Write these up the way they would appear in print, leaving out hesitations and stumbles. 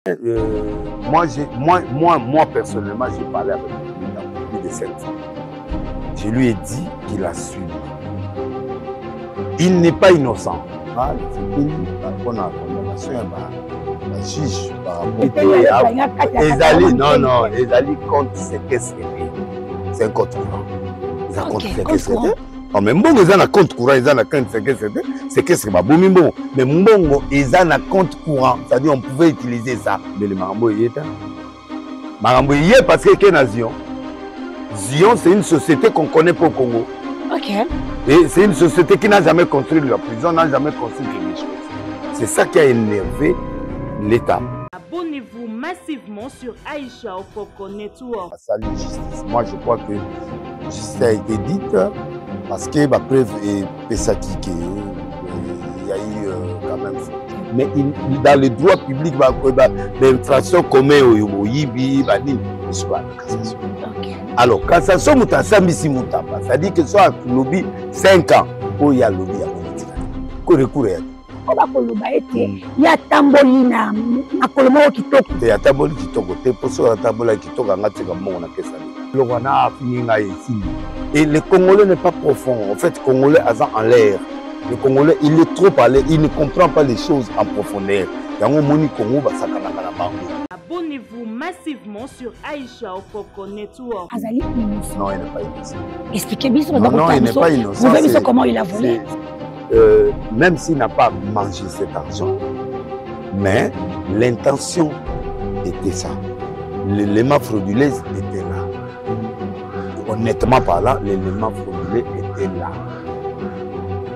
Moi, personnellement, j'ai parlé avec lui dans plus de 7 ans. Je lui ai dit qu'il a suivi. Il n'est pas innocent. Ah, c'est lui, on a condamnation, un juge par rapport à Ezali. Non, Ezali contre séquestré. C'est un compte courant. Ils ont compte séquestré. Oh, mais bon, ils ont un compte courant, ils ont un compte séquestré. Séquestré, bah, bon, mais bon, ils ont un compte courant. C'est-à-dire, on pouvait utiliser ça. Mais le Marambo, il est là. Marambo, il est parce qu'il y a Zion. Zion, c'est une société qu'on connaît pas au Congo. Ok. Et c'est une société qui n'a jamais construit la prison, n'a jamais construit quelque chose. C'est ça qui a énervé l'État. Abonnez-vous massivement sur Aïcha Okoko Network. Salut justice. Moi, je crois que justice a été dite parce que la preuve est Pesaki, il y a eu quand même. Mais dans le droit public, l'infraction commun au Yibi, je suis pas la cassation. Alors, cassation, c'est-à-dire que soit lobby 5 ans, il y a lobby à politique. Il y a tamboli na makolomo kitoko. Il y a tamboli kitoko. Et le Congolais n'est pas profond. En fait, le Congolais est en l'air. Le Congolais, il est trop à l'air. Il ne comprend pas les choses en profondeur. Abonnez-vous massivement sur Aïcha Okoko Network. Azali innocent. Non, il n'est pas innocent. Expliquez-moi non, il n'est pas innocent. Vous savez comment il a volé. Même s'il n'a pas mangé cet argent, mais l'intention était ça. L'élément frauduleux était là. Honnêtement parlant, l'élément frauduleux était là.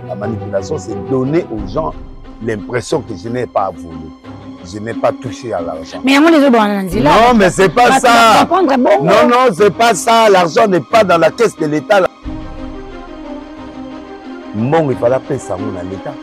La manipulation, c'est donner aux gens l'impression que je n'ai pas voulu. Je n'ai pas touché à l'argent. Mais non, mais c'est pas ça. Non, c'est pas ça. L'argent n'est pas dans la caisse de l'État. Bon, il fallait appeler ça à l'État.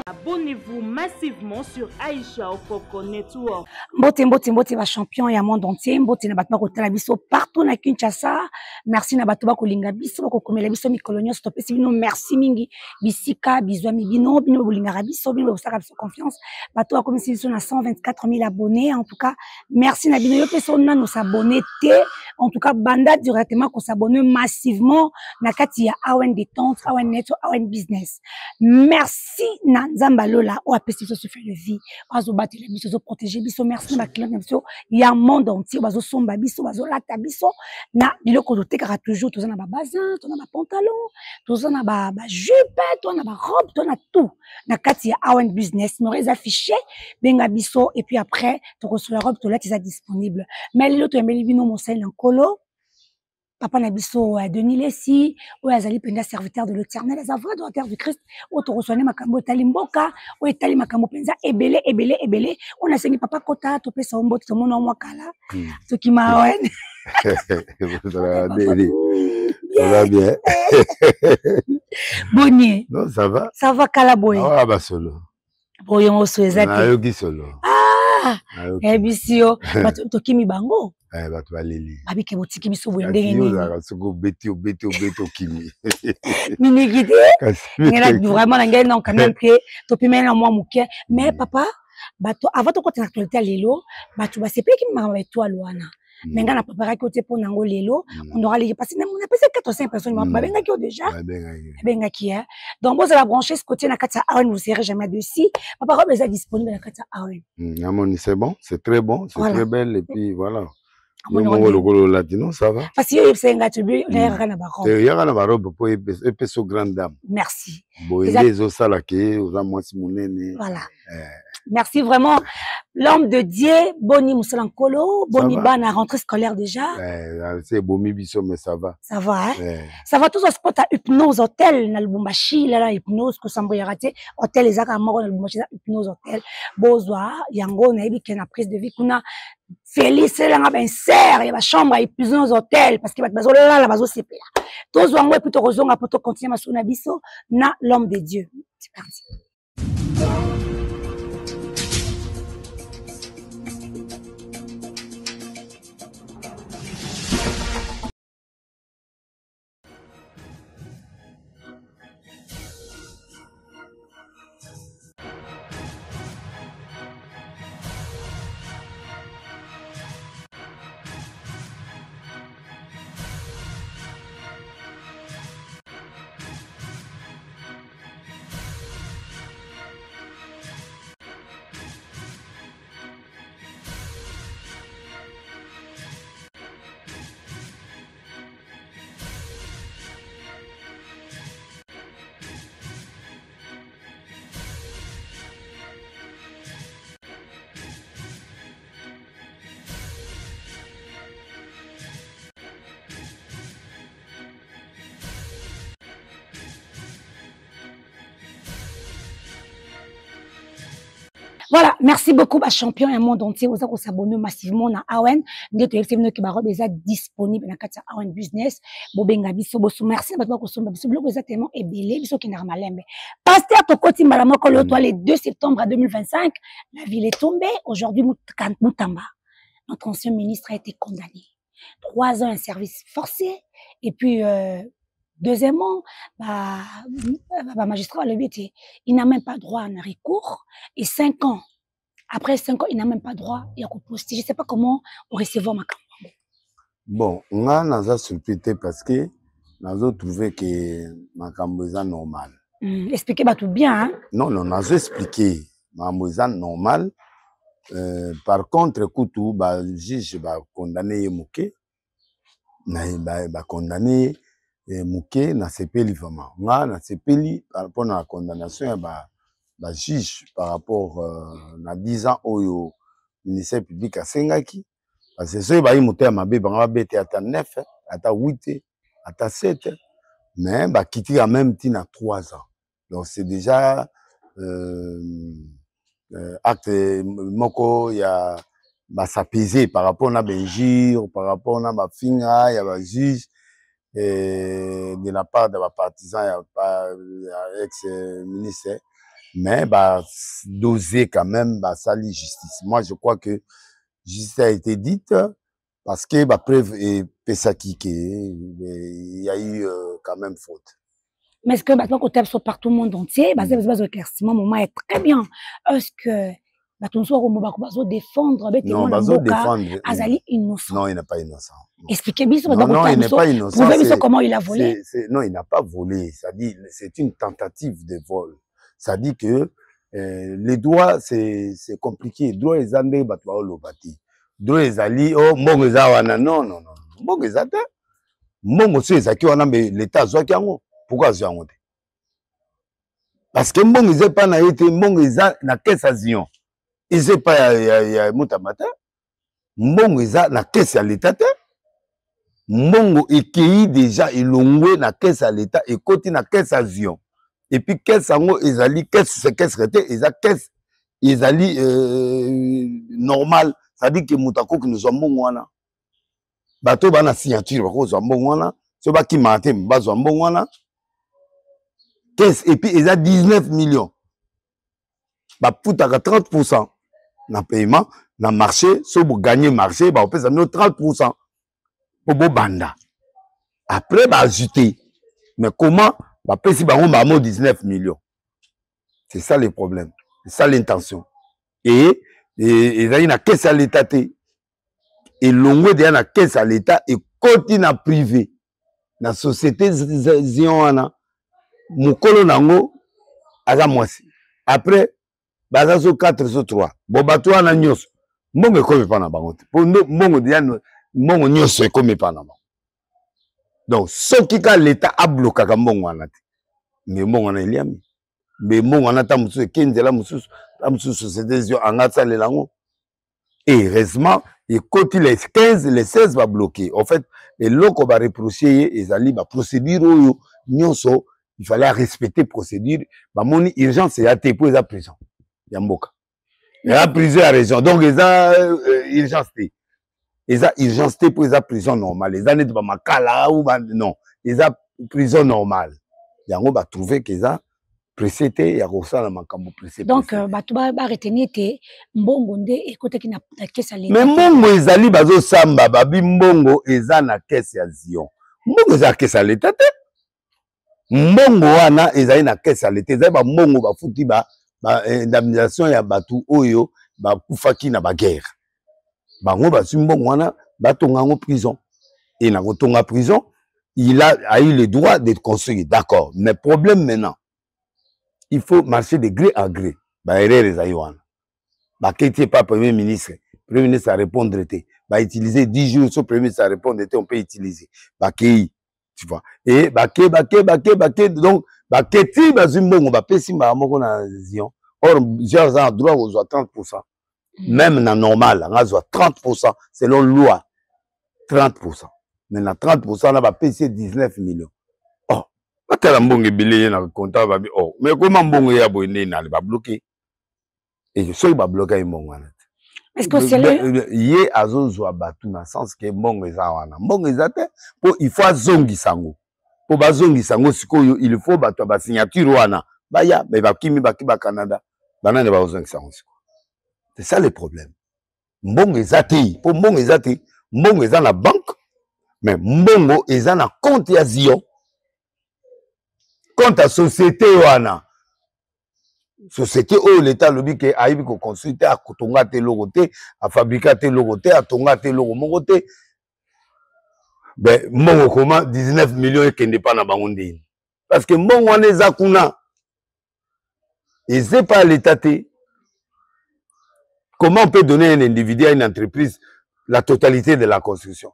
Abonnez-vous massivement sur Aïcha Okoko Network. Mbote ba champion ya monde entier, mbote na bato bakotala biso partout na Kinshasa. Merci na bato bakolinga biso bakokomela biso mikolonyo stopesi bino merci mingi bisika bizwami bino bino bolinga biso bino bosaka biso confiance. Bato bakomisi biso na 124 000 abonnés. En tout cas, merci na bino yo peso na nous s'abonner té. En tout cas, banda directement qu'on s'abonne massivement na kati ya Awen détente, Awen network, Awen business. Merci na Nzamba Lola o apesi biso souffle de vie. Bazo batela biso zo protéger biso. Merci na client biso ya monde entier bazo somba biso bazo lata biso na biloko to tekaka toujours toza na ba bazin, toza na ba pantalon, toza na ba jupe, toza na ba robe, toza na tout. Na kati ya Awen business, nous les afficher benga biso et puis après to reçoit la robe to là est disponible. Mais l'autre embeli bino mosel Kolo, papa Nabiso Denis Lessi, ou Azali Penda serviteur de l'Éternel, les avoués de la terre du Christ, ou tu reçois Makambo Talimboka, ou Etali Makambo Penza, ebele. On a saigné papa Kota, tu peux s'en botter, mon nom Wakala, ce qui m'a ouais. Ça va bien. Bonnier. Non, ça va. Ça va, Kalaboy. Ah, bah solo. Boyon au Suezati. Nayogi solo. Ah, Ebisio, Tokimi Bango. Bah, tu vas lili. Babike botiki biso boyendenge nini. Soko beti kimi. Minigide. Vraiment na ngai non quand même que topimena na moi muke. Mais papa, bato avant to côté actualité à lelo, bato ba c'est plus qui m'a avec toi loana. Mais nga na préparé côté pour nango lelo, on aura les passer on a passé 4 ou 5 personnes ba benga ki déjà. Benga ki hein. Donc vous allez brancher ce côté na kata Awen, vous serez jamais dessus. Papa robe est disponible na kata Awen. Amoni c'est bon, c'est très bon, c'est très belle et puis voilà. Le latino, ça va? Parce que c'est un gâteau, il y a un barobe. Il y a un barobe pour une grande dame. Merci. Voilà. Merci vraiment. L'homme de Dieu, Boni Moussalankolo, Boni Ban à rentrée scolaire déjà. C'est Bomi Bisso, mais ça va. Ça va, hein? Ça va tous au spot à hypnose hôtel, dans le Bumbashi, là, hypnose, que Sambo Yarate, hôtel, les Akamoro, dans le Bumbashi, hypnose hôtel. Bozoa, Yango, Naïbi, qui a une prise de vie, Kuna, Félix, là, ben, serre, il y a ma chambre à hypnose hôtel, parce qu'il va être là, la bazo, c'est là. Tous, Wango, et plutôt, Rozonga, pour continuer à Masuna Bisso, na l'homme de Dieu. C'est parti. Voilà, merci beaucoup, champion et monde entier. Vous avez s'abonner massivement à Awen. Nous avons qui est disponible dans le Awen Business. Bobenga biso bosu. Merci à vous sommes biso. Vous êtes tellement ébélé, biso qui n'a malembe. Pasteur Tokoti Malamoko le 2 septembre 2025. La ville est tombée. Aujourd'hui, Moutamba, notre ancien ministre, a été condamné. 3 ans un service forcé. Et puis, deuxièmement, magistrat, il n'a même pas droit à un recours. Et 5 ans, après 5 ans, il n'a même pas droit à poster. Je ne sais pas comment on recevoir ma campagne. Bon, on a surpris parce que nous avons trouvé que ma campagne est normale. Expliquez tout bien. Hein? Non, on a expliqué ma campagne est normale. Par contre, Koutou, le juge va condamner Mouké. Va condamner Mouké na sepeli vraiment. Na sepeli par rapport à la condamnation le juge par rapport à 10 ans au ministère public à Sengaki. Parce que ceux qui ont été à bébé à 9, à 8, à 7, mais quitter en même temps à 3 ans. Donc c'est déjà acte moko il y a s'apaiser par rapport à Benjir, par rapport à Finga, il y a juge de la part de partisans, il y a pas ex-ministre, mais doser quand même sali justice. Moi je crois que justice a été dite parce que preuve est pesaki il y a eu quand même faute. Mais est-ce que maintenant qu'on tape sur partout le monde entier, éclaircissement moment est très bien. Est-ce que défendre Azali innocent? Non, il n'est pas innocent. Expliquez-moi. Non, il n'est pas innocent. Prouvez-moi comment il a volé. Non, il n'a pas volé. Ça dit, c'est une tentative de vol. Ça dit que les droits, c'est compliqué. Les droits, les andés, les droits, les alliés, oh, mon ezawana. Non. Mon ezate. Mon aussi, ezaki wana, mais l'État soit qui en pourquoi c'est en parce que mon ezé pas na été, mon eza na caisse à Zion. Il sait pas il y a Moutamata. Mon eza na caisse à l'État. Mongo ekei déjà elongwe na caisse à l'État et côté na caisse à Zion. Et puis caisse sango ezali caisse c'est caisse rete eza caisse ezali normal, ça dit que mutako qui nous sommes wana. Bato bana signature bako zo wana, so ba ki mate bazo wana. Caisse et puis eza 19 millions. Ba putaka 30% na paiement na marché, so vous gagnez marché, ba on peut ça 30%. Pour banda. Après, ajouter. Mais comment? Si on 19 millions. C'est ça le problème. C'est ça l'intention. Et il y a une caisse à l'État. Et l'ongue de la caisse à l'État et continue à privé. Dans la société, Ziona, Moukolo Nango, Azamwasi. Après, Bazazo 4 sur 3. Bobato Ananyos. Mon comme pas na bangote. Pour nous, mon diane. Mon nyonso comme panama. Donc ce qui a l'État a bloqué comme mon wana. Mais mon wana eliami. Mais mon wana ta musu kendela musu société zio angata le lango. Et heureusement, et quand les 15 les 16 va bloquer. En fait, les locaux va reprocher les ali va procédure nyonso, il fallait respecter procédure. Ba moni urgence et até pour la prison. Yamboka. Il y a plusieurs raisons. Donc ils ont urgence. Ils ont urgence pour les prison normale. Les années de Makala ou non, ils ont prison normale. Ils ont trouvé qu'ils ont précédé, il y a ça dans Makambo précédé. Donc, tu vas retenir que Mbongo et côté qui n'a pas caisse à l'État. Mais Mbongo ils allaient bazo samba babi Mbongo ils ont na caisse à Zion. Mbongo ils ont caisse à l'État. Mbongo wana ils ont na caisse à l'État. Ils ont Mbongo ba fouti ba indemnisation ya batu oyo ba kufaki na ba guerre. Bango Mbongo wana batonga en prison et na kotonga prison il a eu le droit de construire, d'accord, mais problème maintenant il faut marcher de gré à gré. Erreur les aïwana qui n'était pas premier ministre a répondre utiliser 10 jours sur premier ministre à répondre on peut utiliser tu vois et donc ti Mbongo pesi moko na Zion or Zion a droit aux 30%. Même dans normal, on a 30% selon loi. 30%. Mais dans 30%, on a payé 19 millions. Oh, pas Mbongo billet dans le compte. Oh, mais comment Mbongo ya boné na va bloquer? Et ce qui va bloquer mbongo wana. Est-ce que c'est le yé azozwa batu na sens que mbongo eza wana. Mbongo eza te po il faut azongi sango. Po bazongi sango sikoyo il faut batu ba signature wana. Baya ba kimi ba Canada. Banane ba bazongi sango sikoyo. C'est ça le problème. Mbongo eza te po mbongo eza te. Mbongo eza na banque mais mbongo eza na compte ya Zion. Compte à société wana. Société où l'État lobi que aibi ko consulter a kotonga te logo te, a fabriquer te logo te, a tonga te logo mongo te. Ben mongo comment 19 millions et kende pas na bango ndini. Parce que mongo wana eza kuna. Et c'est pas l'État te. Comment on peut donner à un individu, à une entreprise, la totalité de la construction?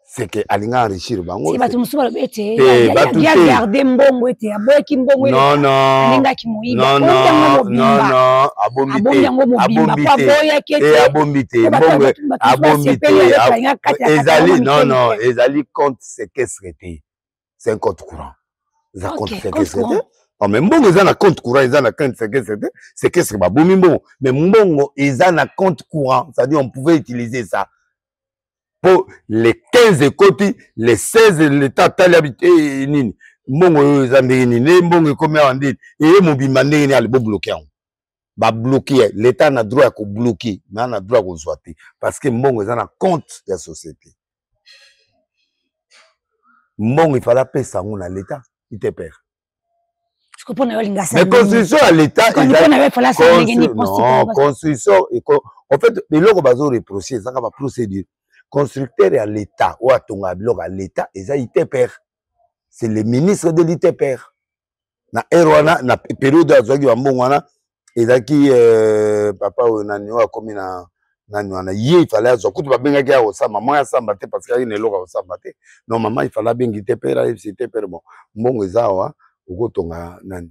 C'est que alinga enrichir bango. Si batu musuba lobete, ya garder mbongo ete, aboyeki mbongo ete. Non non. Alingaki moyiba. Non non. Non non. Abombite. Abombite. Mbongo abombite. Ezali non non, ezali compte séquestré. C'est un compte courant. C'est un compte séquestré. Non mais mbongo eza na compte courant, eza na compte séquestré. Séquestre ba bomi mbongo. Mais mbongo eza na compte courant, c'est-à-dire on pouvait utiliser ça. Pour les 15 côtés, les 16 l'État tali habité nini. Mbongo zandé nini, mbongo comme on dit, et mobimba ndé ni ali bo bloquer. Ba bloquer, l'État n'a droit à bloquer, mais on a droit à zoiter parce que mbongo est un compte de la société. Mbongo il fallait payer ça à l'État, il te perd. Mais construction à l'État, non, construction, en fait, les logo bazo reprocher, ça va procédure. Constructeur à l'État, ou à ton blog à l'État, et ça, il te perd. C'est le ministre de l'ITPR. Na erwana, na période à Zouagi Wambongwana, et qui, papa, on a comme na yé, il fallait avoir tout bien gagner au sa maman, à s'embattre parce qu'il y a une loga au s'embattre. Non, maman, il fallait bien qu'il te perd, c'était perd bon. Bon, Ezawa, au Gotonga, nan.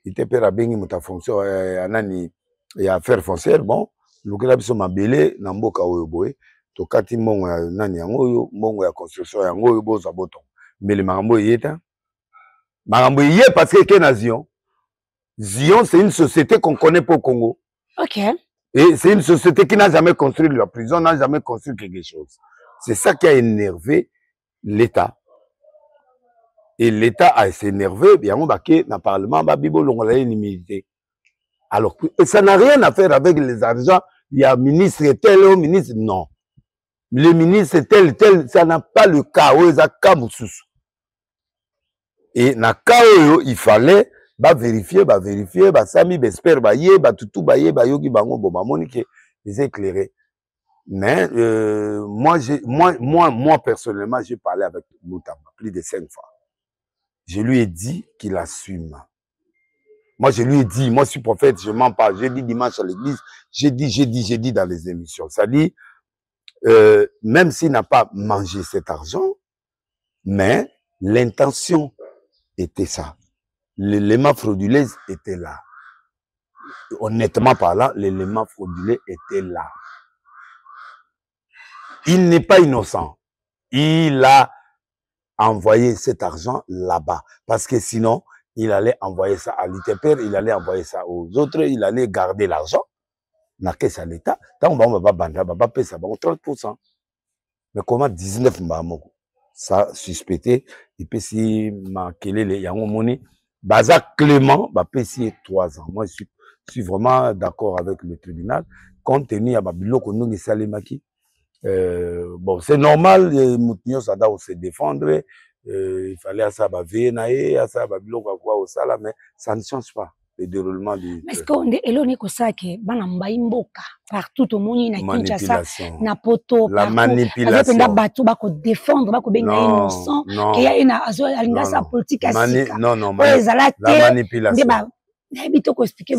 Il te perd à bien, il m'a fonction, nani, et à faire foncière, bon, le club sont ma belé, n'amboka ou boé. Tokati mongo ya nani yango mongo ya construction yango boza boton mais le marambo yeta marambo yé parce que na Zion c'est une société qu'on connaît pas au Congo. OK. Et c'est une société qui n'a jamais construit la prison, n'a jamais construit quelque chose. C'est ça qui a énervé l'État. Et l'État a s'énervé bien on baké na parlement ba bibo longola inimité. Alors ça n'a rien à faire avec les argents, il y a ministre tel ou ministre non. Le ministre tel, ça n'a pas le cas. Et dans le cas où il fallait vérifier, sami, bespère, tout, yogi, bango, monique, les éclairer. Mais, moi, personnellement, j'ai parlé avec Moutamba plus de 5 fois. Je lui ai dit qu'il assume. Moi, je lui ai dit, moi, je suis prophète, je mens pas. J'ai dit dimanche à l'église, j'ai dit dans les émissions. Ça dit, même s'il n'a pas mangé cet argent, mais l'intention était ça. L'élément frauduleux était là. Honnêtement parlant, l'élément frauduleux était là. Il n'est pas innocent. Il a envoyé cet argent là-bas. Parce que sinon, il allait envoyer ça à l'ITPR, il allait envoyer ça aux autres, il allait garder l'argent. Na caisse à l'État, tant on va payer ça, 30%. Mais comment 19 mbamoko? Ça suspecté, et puis si ma kelele yango moni, baza Clément, bah pesi 3 ans. Moi, je suis vraiment d'accord avec le tribunal, compte tenu à babiloko nungi salemaki. Bon, c'est normal, Moutinho ça doit se défendre, il fallait à ça veiller, à ça babiloko quoi au sala, mais ça ne change pas. Le déroulement du... Mais est-ce qu'on est éloigné que ça, que bana mbaimboka partout au monde na Kinshasa na poto la manipulation bako défendre bako benga innocent qu'il y a une azo alinga sa politique asika non la manipulation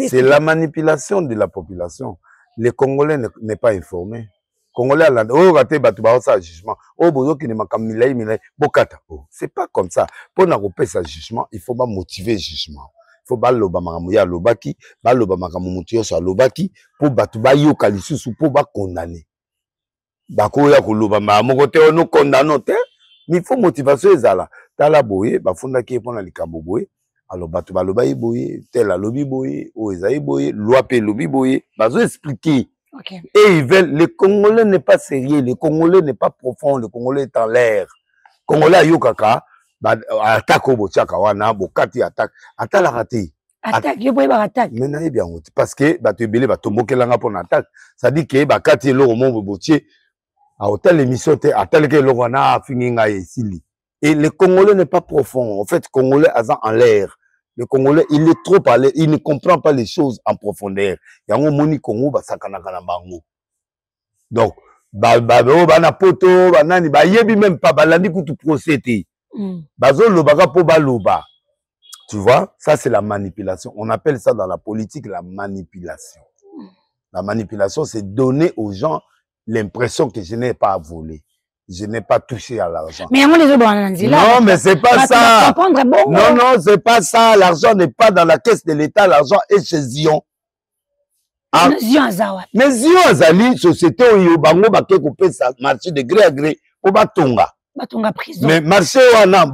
c'est la manipulation de la population. Les Congolais n'est pas informés. Congolais là oh raté batu ba ça jugement oh bozo ki ne makamilai milai bokata c'est pas comme ça. Pour na couper ça jugement, il faut pas motiver jugement. Faut baloba makamu ya lobaki baloba makamu mutu yoso lobaki po batu ba yoka lisusu po ba condamner bako ya koloba moko te ono condamner te mais il faut motivation ezala tala boye bafunda ki pona likambo boye alors bato baloba boye tel alobi boye o ezaï boye loi pe lobi boye bazo expliquer. Okay. Et ils veulent, le Congolais n'est pas sérieux, le Congolais n'est pas profond, le Congolais est en l'air. Congolais yokaka attaque au bochaka wana bokati attaque la raté. Attaque, yo boye ba attaque. Mais na bien parce que ba te belé ba tombokelanga pour attaque. Ça dit que ba kati lo mo botier à hôtel émission te attaque que lo wana finginga esili. Et le Congolais n'est pas profond. En fait, Congolais en l'air. Le Congolais, il est trop à l'air. Il ne comprend pas les choses en profondeur. Yango moni Congo ba sakana kana bango. Donc bana poto banani ba yebi même pas balandi kutu procédé. Bazo lobaka po baloba. Tu vois, ça c'est la manipulation. On appelle ça dans la politique la manipulation. La manipulation, c'est donner aux gens l'impression que je n'ai pas volé. Je n'ai pas touché à l'argent. Mais non, mais c'est pas ça. Non, non, c'est pas ça. L'argent n'est pas dans la caisse de l'État. L'argent est chez Zion. Ah. Mais Zion Azali, société où bango baké coupé ça marché de gré à gré pour batonga. Batonga prison. Mais marché wana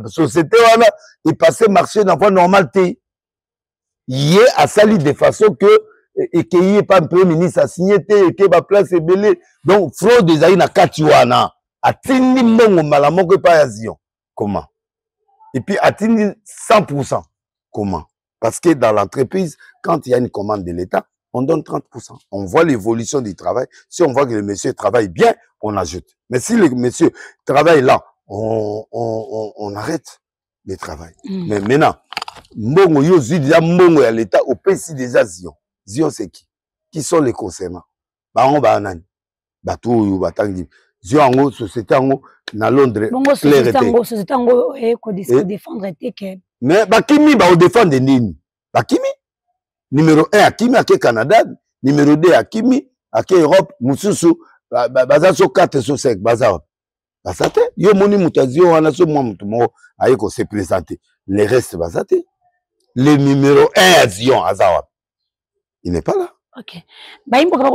société wana il passait marché dans voie normalité. Il est à sali de façon que et qu'il n'y ait pas un premier ministre à signer et que ba place est belé. Donc fraude des aïna katiwana. Atini mongo malamoko pas à Zion. Comment? Et puis atini 100%. Comment? Parce que dans l'entreprise, quand il y a une commande de l'État, on donne 30%. On voit l'évolution du travail. Si on voit que le monsieur travaille bien, on ajoute. Mais si le monsieur travaille là, on arrête le travail. Mais maintenant, mbongo yo déjà mbongo à l'État au pays déjà Zion. Zion c'est qui? Qui sont les concernants? Baon banani. Batou yo batangi. Zion ango société ango na Londres. Bongo société ango ko défendre que mais bakimi ba au défendre nini? Bakimi numéro 1 akimi ake Canada, numéro 2 akimi ake Europe, mususu baza so 4 so 5 baza. Basate yo moni mutazio wana so mwa mutu mo ayeko se présenter. Les restes basate. Le numéro 1 à Zion azawa. Il n'est pas là. OK.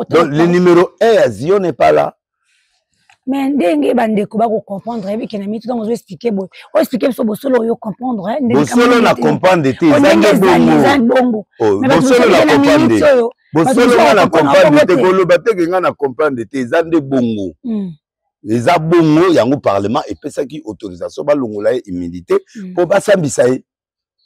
Donc le numéro 1 à Zion n'est pas là. Mais ndenge bandeko ba ko comprendre et que na mitu donc je expliquer bo expliquer so bosolo yo comprendre bosolo na comprendre te bongo bosolo na comprendre bosolo na comprendre te koloba te nga na comprendre te zande bongo eza bongo yango parlement epesaki autorisation ba longola humilité pour basambisa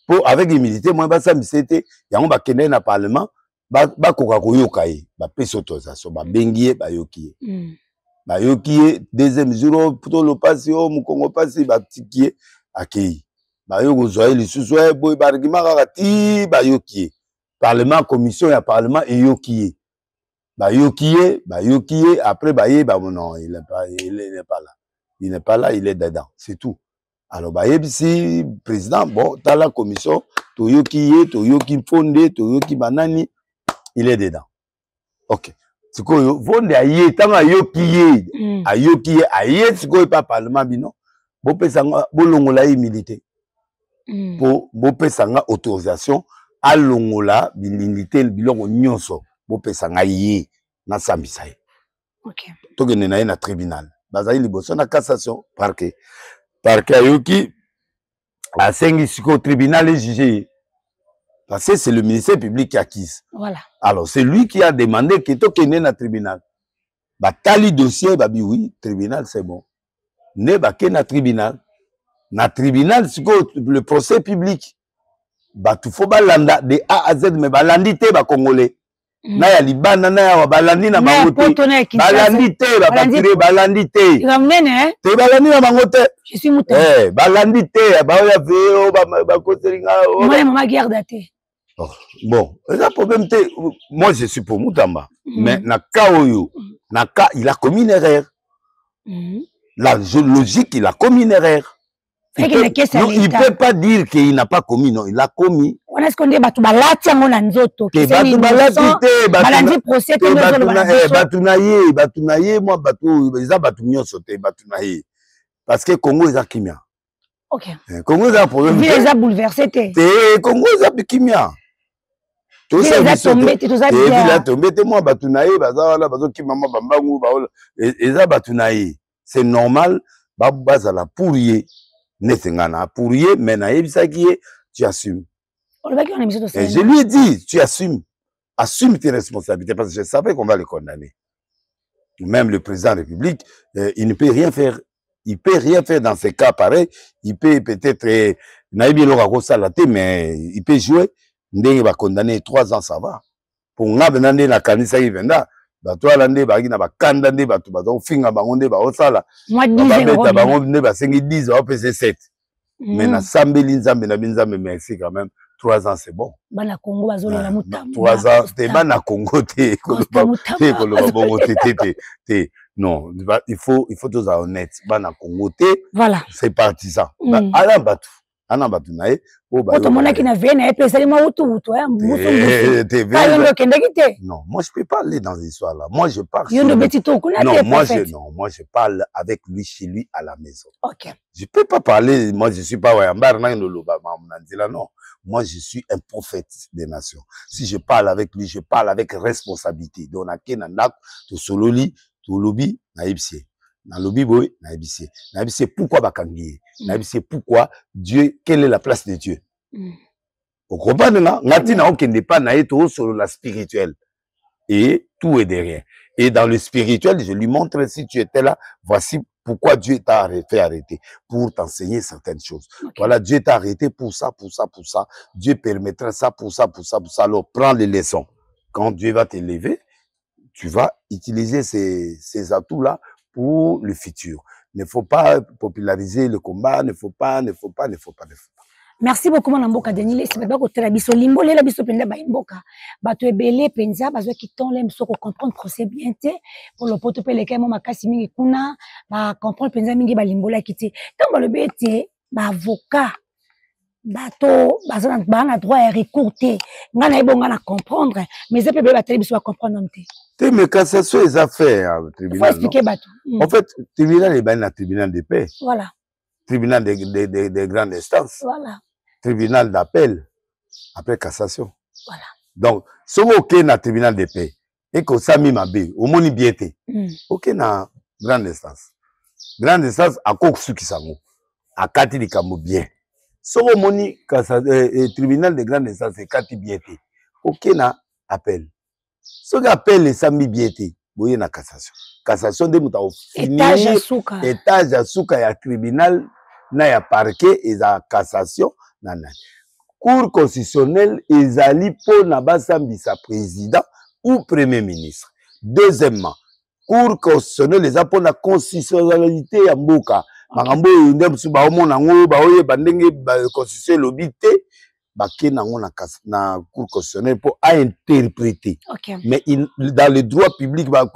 pour avec humilité moi basambisa te yango ba kende na parlement ba koka koyoka ye ba pesa autorisation ba bengie ba yoki bayoki deuxième jour plutôt le passé au Mukongo passé batiki akei bayoko zoye lisusu boy bargima kati bayoki parlement commission ya parlement eyoki bayoki après baye ba non il n'est pas là il n'est pas là il est dedans c'est tout alors bayebisi président bon dans la commission toyoki fondé toyoki banani il est dedans. OK. Sikoyo vonde aye tanga ayoki aye sikoyo pa parlement bino bo pesanga bolongola humilité po bo pesanga autorisation a longola bilingité bilongo nyonso bo pesanga ye na sambisa ye. OK. Tokene na ye na tribunal bazali liboso na cassation parquet ayoki asengi siko tribunal et jugé. Parce que c'est le ministère public qui acquise. Voilà. Alors, c'est lui qui a demandé que tu aies un tribunal. Bah, tali dossier, bah, oui, tribunal, c'est bon. Ne, bah, qu'un tribunal. Na tribunal, c'est le procès public. Bah, tu faut balanda de A à Z, mais balandité, bah, congolais. Na ya libana, na ya balandi na bangote. Balandité, bah, patire, balandité. Tu vas mener, hein? Tu balandi na bangote. Je suis mouton. Eh, balandité, bah, ya veo, bah, koseringa. Moi, maman garde à thé. Oh, bon, le problème, moi je suis pour Moutamba, mais Nakaoyo, Naka, il a commis une erreur. La logique, il a commis une erreur. Il ne peut pas dire qu'il n'a pas commis, non, il a commis. On a ce qu'on dit, Batubalati, on a nzoto. Balandi procès, Batunaye, moi, Batunaye. Parce que Congo est à Kimia. OK. Congo est un problème. Il les a bouleversés. Congo est à Kimia. Tout ça, il a tombé, moi, Batunaye, Bazala, Bazoki, Maman, Bambangu, Baola, et ça, Batunaye. C'est normal, Bazala, Pourrier, Nethengana, Pourrier, mais Naïb Sakiye, tu assumes. Et je lui ai dit, tu assumes. Assume tes responsabilités parce que je savais qu'on va le condamner. Même le président de la République, il ne peut rien faire. Il peut rien faire dans ces cas pareils. Il peut peut-être, mais il peut jouer. Il va condamner 3 ans, ça va. Pour nga benande na kanisa ivenda, bato alande bagi na bakanda nde bato bato finga bango nde ba osala. Moi 10 ans bango nde ba sengi 10 ans pese 7. Mais na sambeli nzambe na binzambe merci quand même. 3 ans c'est bon. Bana Congo bazolela mutamba. 3 ans te bana Congo te koloba bongo te. Non, il faut tous être honnête. Bana Congo te. Voilà. C'est partisan. Ala batu. Ana batu nae. Oto mona ki na vene pesa li ma utu ya muso. Non, moi je peux pas aller dans les histoires là. Moi je parle. Non, moi je parle avec lui chez lui à la maison. OK. Je peux pas parler, moi je suis pas Wayambar non. Moi je suis un prophète des nations. Si je parle avec lui, je parle avec responsabilité. Donc na kenanak to sololi, to lobby na ibsie. Na lobby boy na ibsie. Na ibsie pourquoi bakangi? Na ibsie pourquoi Dieu, quelle est la place de Dieu? Vous comprenez là? Natina okende pas na eto sur la spirituelle. Et tout est derrière. Et dans le spirituel, je lui montre si tu étais là, voici pourquoi Dieu t'a fait arrêter, pour t'enseigner certaines choses. Okay. Voilà, Dieu t'a arrêté pour ça, pour ça, pour ça. Dieu permettra ça, pour ça, pour ça, pour ça. Alors, prends les leçons. Quand Dieu va t'élever, tu vas utiliser ces atouts-là pour le futur. Il ne faut pas populariser le combat, il ne faut pas. Merci beaucoup mon mboka Denis, c'est pas côté la biso limbo la biso penda ba mboka. Bato ebele penza bazo ki ton lem so ko comprendre procès bien té pour le poto pele kay mo makasi mingi kuna ba comprendre penza mingi ba limbo la kiti. Tant ba le bete ba avocat bato bazana ba na droit à recourter. Ngana ebonga na comprendre mais ça peut ba télé biso ba comprendre nté. Té mais cassation les affaires au tribunal. Faut expliquer bato. En fait, tribunal est ben un tribunal de paix. Voilà. Tribunal de grande instance. Voilà. Tribunal d'appel, après cassation. Voilà. Donc, si vous avez un tribunal de paix, et que ça m'a mabé, au moins bien été, ok, na grande instance. Grande instance, à quoi qui s'amou, à kati di kamo bien. Si vous avez un tribunal de grande instance, c'est kati bien été, ok, na appel. Si vous appel, ça m'a bien été, vous avez na cassation. Cassation de mouta fini. Étage à souka. Étage à souka, ya tribunal, na ya parquet, et ya cassation. Cour constitutionnelle ezali po na basambisa président ou premier ministre. Deuxièmement, cour constitutionnelle les a pour la constitutionnalité ya mboka. Makambo ndem su ba omona ngo ba oye bandenge ba constitution lobité ba ke nango na cour constitutionnelle pour à interpréter. Okay. Mais dans le droit public ba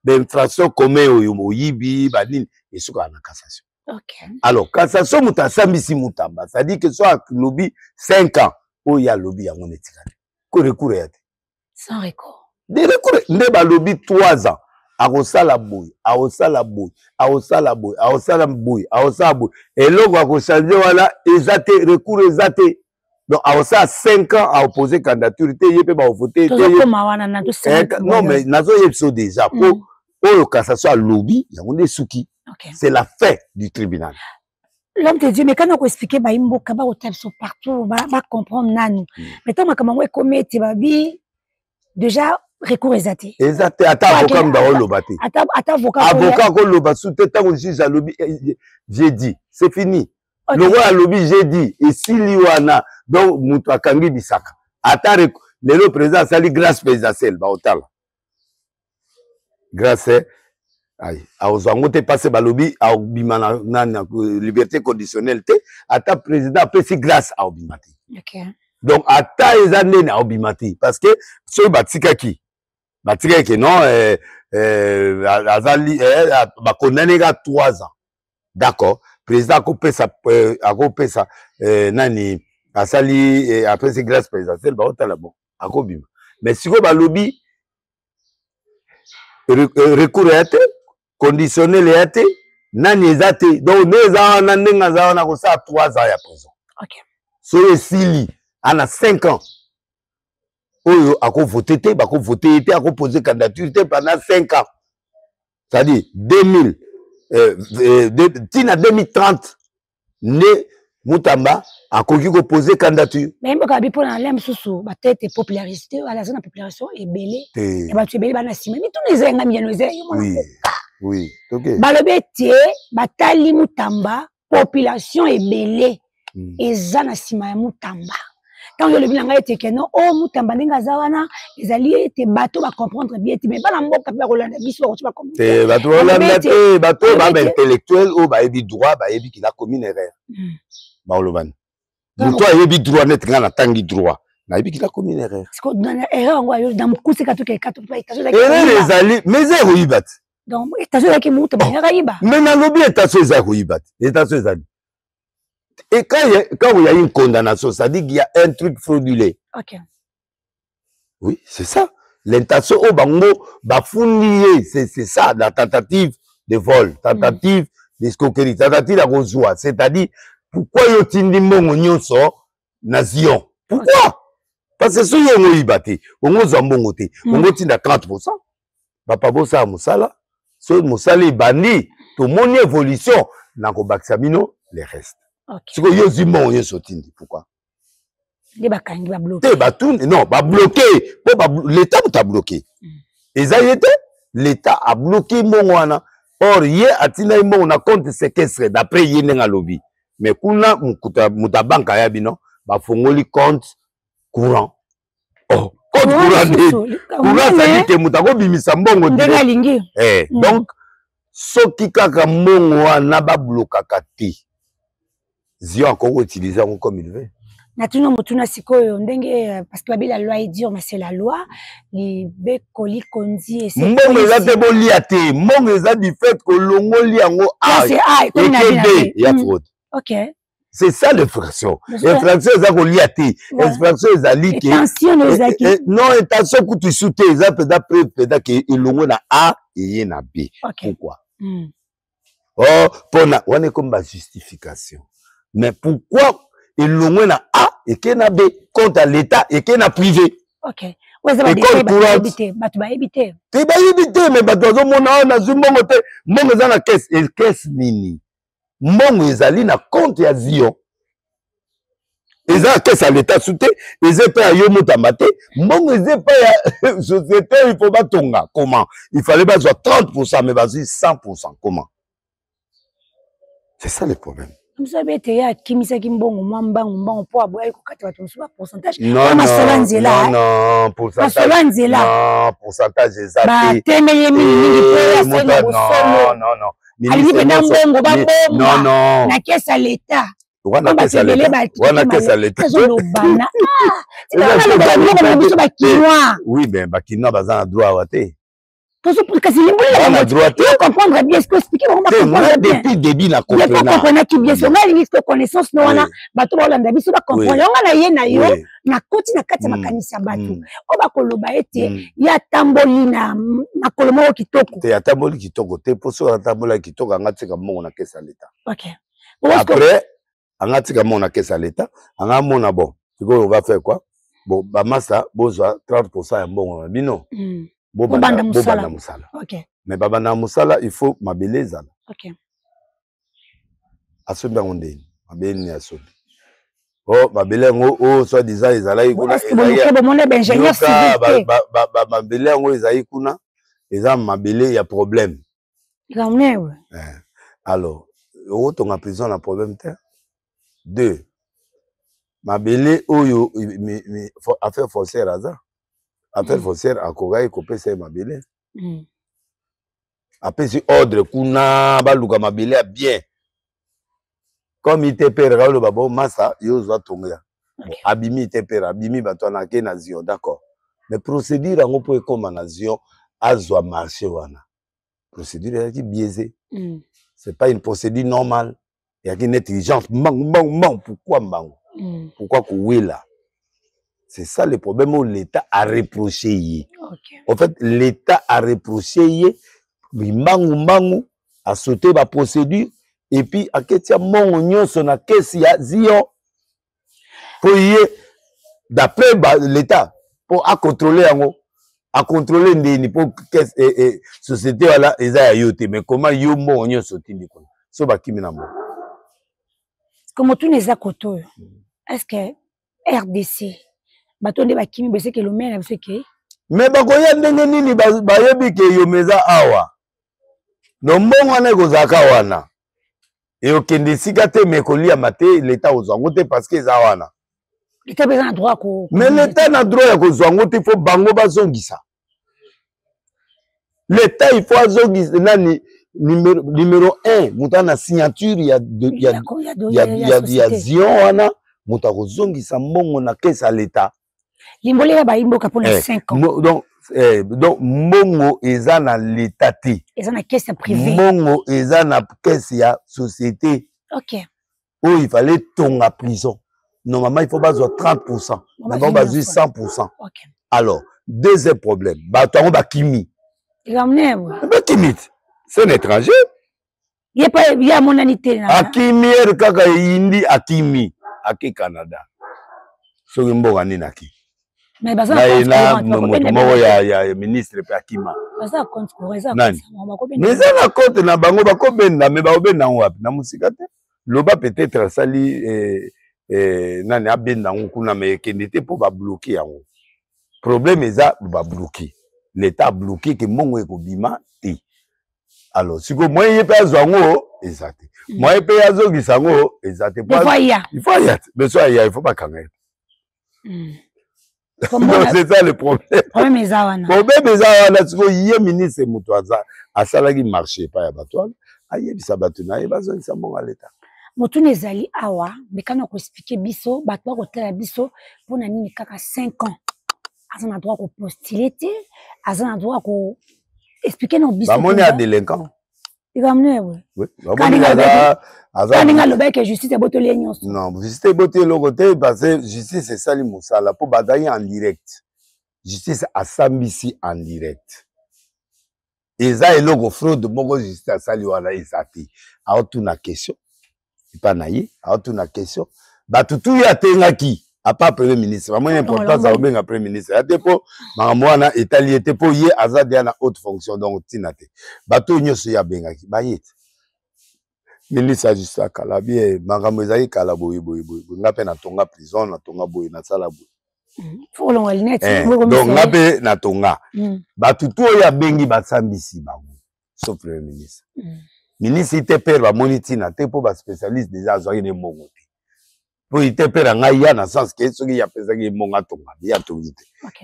infraction commun oyibi ba nini et ce qu'on a cassation. Okay. Alors, cassation muta sambisi mutamba, ça dit que soit lobby 5 ans, oh il y a lobby à mon étiquette. Recours sans recours. De recours, ndeba lobby 3 ans. Aosala boy, aosala boy, aosala boy, aosala boy, aosala boy. Et là, on va changer voilà, exaté, recours exaté. Donc, aosala 5 ans à opposer candidature, il peut pas voter. Non, mais nazo yepso déjà pour le cassation à lobby, il y a on est souki. Okay. C'est la fin du tribunal. L'homme te dit, mais quand on explique, bah, il mboka, bah, au partout, bah, comprendre nanu. Mais tant que maman est commis, babi, déjà, recours exaté. Exaté, ata avocat m'dao lobate. Ata avocat. Avocat ko loba, sous tête, tant que juge à lobby, j'ai dit, c'est fini. Le roi à lobby, j'ai dit, et si liwana, donc, moutou akangi bisaka. Ata, le président, sali grâce présidentielle, bah, otal. Grâce, aïe, aozango te passé balobi a obimana na liberté conditionnelle te ata président après si grâce à obimati. OK. Donc ata ezane na obimati parce que so batika ki non azali ba condamné ga 3 ans. D'accord. Président a coupé ça nani asali après si grâce présidentielle ba otala bon akobima. Mais si ko balobi recours à conditionnel et été, nani ezate. Donc, nous avons 3 ans à prison. Ok. So, Sili, on a 5 ans. Oyo, a voté, a posé candidature pendant 5 ans. C'est-à-dire, 2030, Mutamba a koki ko poser candidature. Mais mboka bi pona lem susu ba tête popularité à la zone population est belé. Et ba tu belé ba na sima. Mais tous les nga miano ze yo mona. Oui. OK. Ba lobe tie batali Mutamba population est belé. Et za na sima ya Mutamba. Quand je le bilan était que non, oh Mutamba ndinga zawana, les alliés étaient bateaux va comprendre bien, mais pas la mboka pa Rolanda biso tu vas comprendre. C'est bateau Rolanda te bateau ba intellectuel ou ba ebi droit ba ebi qui la commune erreur. Ba oloban. Toi ebi droit net ngana tangi droit. Na ebi qui la commune erreur. Parce que dans erreur ngwa dans mkusi ka to ke ka to pa itazo da. Les alliés mais zéro ibat. Donc itazo da ki Mutamba nga iba. Mais na lobi itazo zéro ibat. Itazo zali. Et quand il y a une condamnation, ça dit qu'il y a un truc frauduleux. Ok. Oui, c'est ça. L'intention au bango, bafounier, c'est ça, la tentative de vol, tentative d'escroquerie, tentative de rejoie. C'est-à-dire, pourquoi y a-t-il mon nyonso nation? Pourquoi? Parce que si on y batté, on y a monté, on y a 30%. Papa bossa musala, si musala est banni, tout le monde évolution, n'a qu'au baksamino, les restes. Okay. Si yo zimon yo sotindi pourquoi? Les bakangi ba bloqué. Non, ba bloqué. L'État t'a bloqué. Et ça y était, l'État a bloqué mon wana. Or yé atina mo na compte séquestre d'après yé nga lobby. Mais kuna muta banka ya bino ba fongoli compte courant. Oh, compte courant ça dit que muta ko bimisa mbongo ndinga. Donc soki kaka mbongo wana ba blokaka te. Zio encore utilisé comme il veut. Natuna mutuna sikoyo ndenge parce que la loi est dure mais c'est la loi les bekoli kondi et c'est mbongo za te bolia te mbongo za du fait que longoli yango et il y a fraude. OK. C'est ça l'infraction. L'infraction za ko lia te. L'infraction ezali ke non intention que tu soute za peda peda ke ilongo na A et na B. Pourquoi? Oh pona on est comme la justification. Mais pourquoi il l'ont na A et qu'il na B contre l'État et qu'il na privé? Ok. Ouais, ça va éviter. Tu vas éviter. Tu vas éviter, mais tu vas mona na zumbongo te. Mbongo za na caisse. Et caisse nini? Mbongo ezali na compte ya Zion. Et ça caisse à l'État souté. Et c'est pas yo Mutamba te. Mbongo c'est pas ya société il faut pas tonga. Comment? Il fallait pas soit 30% mais vas-y 100%. Comment? C'est ça le problème. Vous savez, il y a qui m'isa qui mbongo mbongo pour aboyer ko kati watu msuba pourcentage. Non, non, pourcentage. Non, pourcentage exact. Ba temeye mingi pour ya non. Ali pena mbongo ba bomba. Non, non. Na caisse à l'État. Wana caisse à l'État. Lobana. C'est pas le biso ba kinwa. Oui, ben ba kinwa bazana droit waté. Kasi on a droit de comprendre bien ce que expliquer on va comprendre bien depuis début la comprendre. Il faut comprendre qui bien sûr ngali ngi connaissance no wana bato ba landa biso ba comprendre on na ye na yo na koti na kati makanisa bato o ba koloba ete ya tamboli na kolomo kitoko te ya tamboli kitoko te poso ya tambola kitoko angatika mongo na caisse à l'État. OK. Après angatika mongo na caisse à l'État anga mona bon on va faire quoi bon ba massa bozwa 30% ya mbongo na bino. Bobanda musala. OK. Mais babanda musala, il faut mabele zala. OK. Asobi ngondeni, mabele ni asobi. Oh, mabele ngo oh soit disant ezala ikuna. Est-ce que vous mon ingénieur civil? Mabele ngo ezala ikuna, eza mabele ya problème. Gamnewe. Alors, o tonga prison na problème te. 2. Mabele oyo affaire foncière aza. Affaire foncière à Kogaï, Kopé, c'est Mabélé. Après, c'est ordre, Kuna, Baluga Mabélé, bien. Comme il était père, le babo, Massa, il doit tomber. Abimi était père, Abimi, Batouana, Nation, d'accord. Mais procédure, on peut comme en Nation, Azwa marché, wana. Procédure, elle est biaisée. C'est pas une procédure normale. Il y a une intelligence. Pourquoi Mbang? Pourquoi Kouela? C'est ça le problème où l'État a reproché. Okay. En fait, l'État a reproché, Mbangu a sauté la procédure, et puis, à Ketia Mon son a caisse ya Zion. Pour y d'après l'État, pour contrôler à contrôler les société voilà, ils a yoté, mais comment yo Mon sauté, so ba kimina mo. Comme tout n'est pas koto. Est-ce que RDC, bateau de bakimi, c'est que le maire a fait que. Mais bakoya ndenge nini bayebi ke yomeza awa. No mbongo wana kozaka wana. Et okende sika te mekolia mate l'état ozango te parce que eza wana. L'état a droit ko. Mais l'état na droit ya kozango te faut bango bazongisa. L'état il faut azongisa nani numéro 1 muta na signature ya Zion wana muta kozongisa mbongo na caisse à l'état. Limbole ya baimboka pour les 5 ans. Donc mbongo eza na l'état te. Eza na caisse privée. Mbongo eza na caisse ya société. OK. Oh, il fallait tomber à prison. Normalement, il faut pas 30%. Maintenant, on va 100%. OK. Alors, deuxième problème. Bato ba kimi. Il va mener. Ba kimi. C'est un étranger. Il y a mon anité là. Akimi kaka indi akimi. Aki Canada. So ngimbo ngani naki. Mais baza ya ministre pe akima. Baza compte pour ça. Mais ça na compte na bango bakobenda mais baobenda wapi na musika te. Loba peut-être sali nani abenda ngukuna mais kendete pour ba bloquer yango. Problème eza ba bloquer. L'état bloqué que mongo ekobima te. Alors si ko moyen pe azwango exact. Moyen pe azogisango exact. Il faut y être. Mais soit il faut pas quand même. C'est ça le problème. Problème ezawana. Problème ezawana siko yé ministre mutwaza asalaki marché pa ya batwala ayebisa bato na ye bazongisa mbongo l'état. Motu nezali awa mais kana ko expliquer biso bato ko tela biso pona nini kaka 5 ans. Azana droit ko postuler te, azana droit ko expliquer no biso. Ba moni a délinquant. Il va mener oui. Oui. Kaninga lobe que justice est botolé nyonso. Non, justice est botolé le côté parce que justice c'est ça li musala pour batailler en direct. Justice a sambisi en direct. Eza eloko fraude moko justice a sali wana ezati. A otuna question. Pas naïe, a otuna question. Ba tutu ya tengaki. A pas premier ministre. Vraiment important ça obenga premier ministre. A depo mwana Italie était pour yé azadia na haute fonction donc tinate. Bato nyoso ya bengaki. Ba yete. Ministre justice kala bien makambo ezali kala boyi. Ngape na tonga prison na tonga boyi na sala boyi. Faut l'on net. Donc ngape na tonga. Bato tout ya bengi basambisi bango. Sauf premier ministre. Ministre ite père ba monitina te pour ba spécialiste déjà azwaki ne mongo. Pour y te faire un ya na sens que ce qui a fait ça qui est mon atonga ya tongite.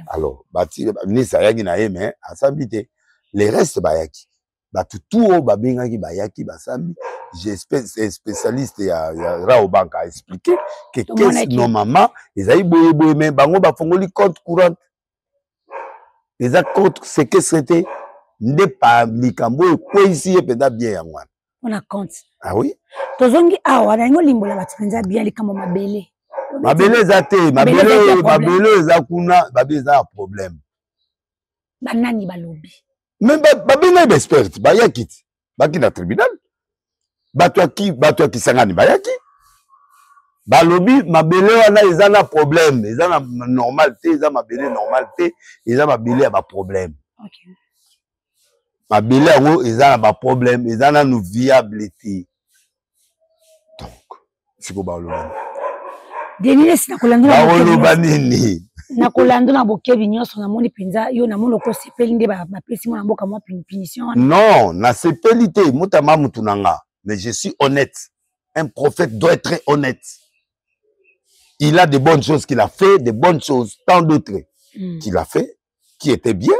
Alors bati ministre ayaki na ye mais asambite les restes bayaki batu tout ba bengaki bayaki basambi j'espère c'est spécialiste ya Rao Bank a expliqué que qu'est-ce normalement ils aïe boye mais bango ba fongoli compte courant les compte c'est que c'était n'est pas likambo ko ici et peut-être bien yangwana on a compte. Ah oui? Tozongi awa na ngo limbola batsenza bien likambo mabele. Mabele zate, mabele za kuna, babele za problème. Banani balobi. Mais babele ba expert, ba yakiti. Baki na tribunal. Bato ki sangani ba yaki. Balobi mabele wana ezana problème, ezana normalité, ezana mabele normalité, ezana mabele ba problème. OK. Mabele yango ezana ba problème, ezana no viabilité. Donc, c'est quoi le monde? Denile sina kulandula. Ba nini? Na kulandula bokebi nyonso na moni penza yo na moni ko sepeli nde ba pesi mo na mboka mo punition. Non, na sepelité mutama mutunanga, mais je suis honnête. Un prophète doit être très honnête. Il a de bonnes choses qu'il a fait, de bonnes choses, tant d'autres qu'il a fait, qui étaient bien.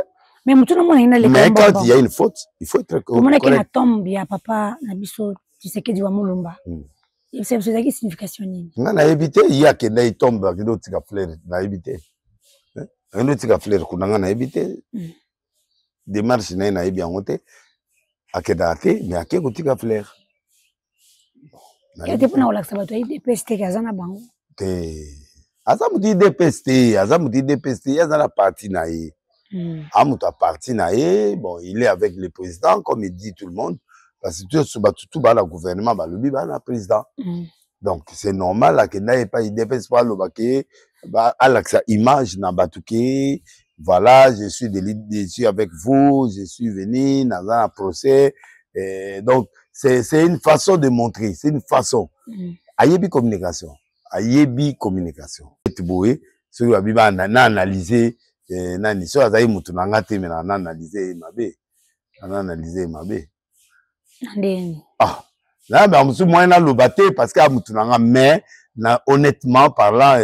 Mais quand il y a une faute, il faut être correct. Comment est-ce tombe ya papa na biso Tshisekedi wa Mulumba? C'est une signification nini? Na évité il y a que na tombe que d'autres ka fleur na évité. Un autre ka fleur kunanga na évité. Démarche na bien ngote akedate mais akeko tika fleur. Ya te pona olaksa bato yi DPST kazana bango. Azamuti DPST yazana parti na ye. Amuta parti na ye, bon, il est avec le président comme il dit tout le monde parce que tout le gouvernement ba lobi ba na président. Donc c'est normal que n'ait pas il dépasse pas le baquet ba alaxa image na batuke. Voilà, je suis avec vous, je suis venu dans un procès. Donc c'est une façon de montrer, c'est une façon. ayebi communication. Ayebi communication. Etiboué, ce qui va analyser, nani, so azayi mutu nangate, mais analyser mabe. Analyser mabe. Ah, là, ben, on moins dans le bâté parce qu'il y a mutu nanga, mais, honnêtement parlant,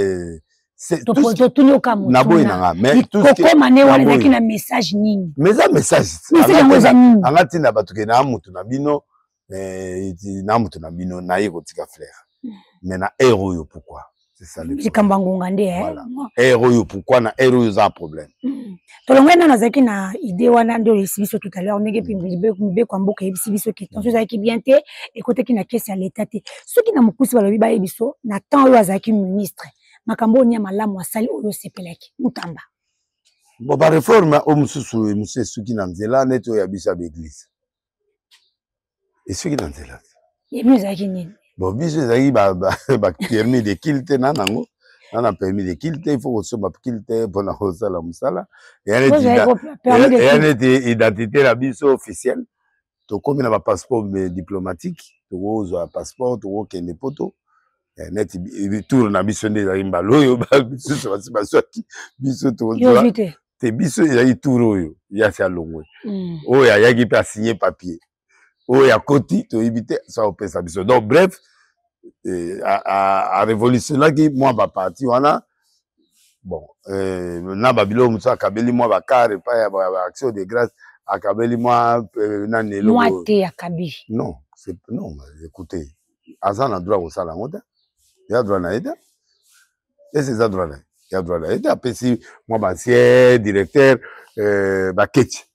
c'est tout ce qui naboy nanga, mais tout ce qui naboy na message nini. Mais ça message. Angati na batuke na mutu na bino, na mutu na bino na yeko tika flair. Mais na héros pourquoi? C'est ça le problème. Voilà. Héros pourquoi na héros a un problème. Tolongwe na nazaki na idée wana ndo resibiso tout à l'heure ndenge pimbe kwa mboka yebisibiso ki tension zaki bien te écoute ki na caisse ya l'état te. Ce qui na mukusi balobi ba yebiso na temps oyo azaki ministre. Makambo nya malamu asali oyo sepelaki mutamba. Bon ba réforme o mususu monsieur Suki na nzela neto ya bisa l'église. Et Suki na nzela. Yebi zaki nini? Bon, biso ezali ba permis de kilte na nango. Nana permis de kilte, il faut que ba kilte pona kosala musala. Et identité la biso officielle. To komi na ba passeport diplomatique, to ozo passeport, to kende poto. Net tour na biso nde ezali mbaloyo ba biso baswaki biso to te biso ezali tour oyo ya sia longwe. Oyo ayaki pe signer papier. Oyo akoti to éviter ça opesa biso. Donc bref, à révolution là qui moi ba parti wana bon na babilo musa kabeli moi ba car pas ya action de grâce akabeli moi na nelo moi te akabi non c'est non écoutez azana droit au sala ngoda ya droit na eda et c'est ça droit na ya droit na eda après si moi ba ancien directeur ba ketch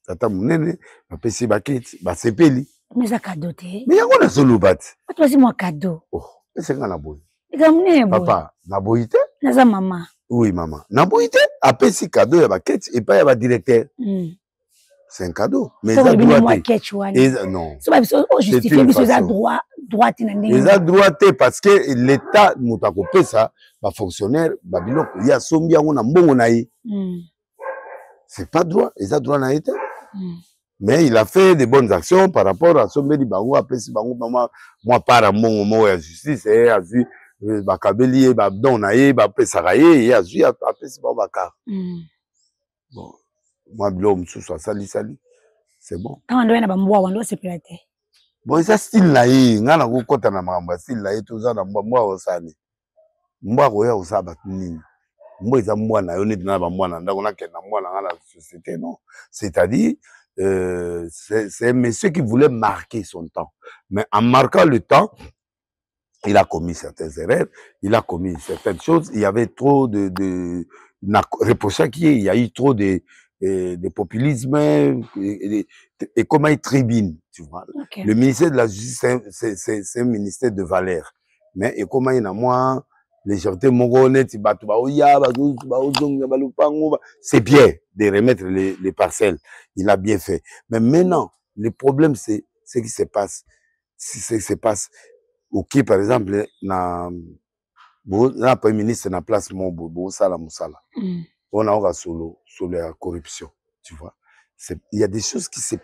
tata munene après si ba ketch ba sepeli. Mais ça cadeau te. Mais yango na solo bat. Toi c'est moi cadeau. Oh, c'est nga na boy. Papa, na boyite? Naza maman. Oui maman. Na boyite après si cadeau ya ba ketch et pas ya ba directeur. C'est un cadeau. Mais ça doit être. Non. Ça va justifier parce que ça droit na ndenge. Les a droité parce que l'état mutako pesa ba fonctionnaire ba biloko ya sombi yango na mbongo na ye. C'est pas droit, les a droit na été. Mais il a fait de bonnes actions par rapport à Sombeli Bango, après si Bango, moi, par mon mot à justice, et à vu, Bakabeli, Babdon, Naïe, après Saraye, et à vu, après si Bango Bakar. Bon, moi, l'homme sous soi, sali. C'est bon. Quand on doit y avoir un c'est platé. Bon, ça style Naïe, n'a pas de na mamba, style Naïe, tout ça, moi, au sani. Moi, au sabat, ni. Moi, ils ont moi, na yoni, na ba moi, na ndakona, na moi, na la société, non. C'est-à-dire, c'est un monsieur qui voulait marquer son temps. Mais en marquant le temps, il a commis certaines erreurs, il a commis certaines choses. Il y avait trop de reprochés il y a eu trop de populisme et comment il tribune, tu vois. Okay. Le ministère de la Justice, c'est un ministère de valeur. Mais et comment il y a moins légèreté, c'est bien de remettre les parcelles. Il a bien fait. Mais maintenant, le problème, c'est ce qui se passe. Ce qui se passe. Ok, par exemple, na Premier ministre na place Mobo, Sala Moussala. On a solo la corruption, tu vois. Il y a des choses qui ça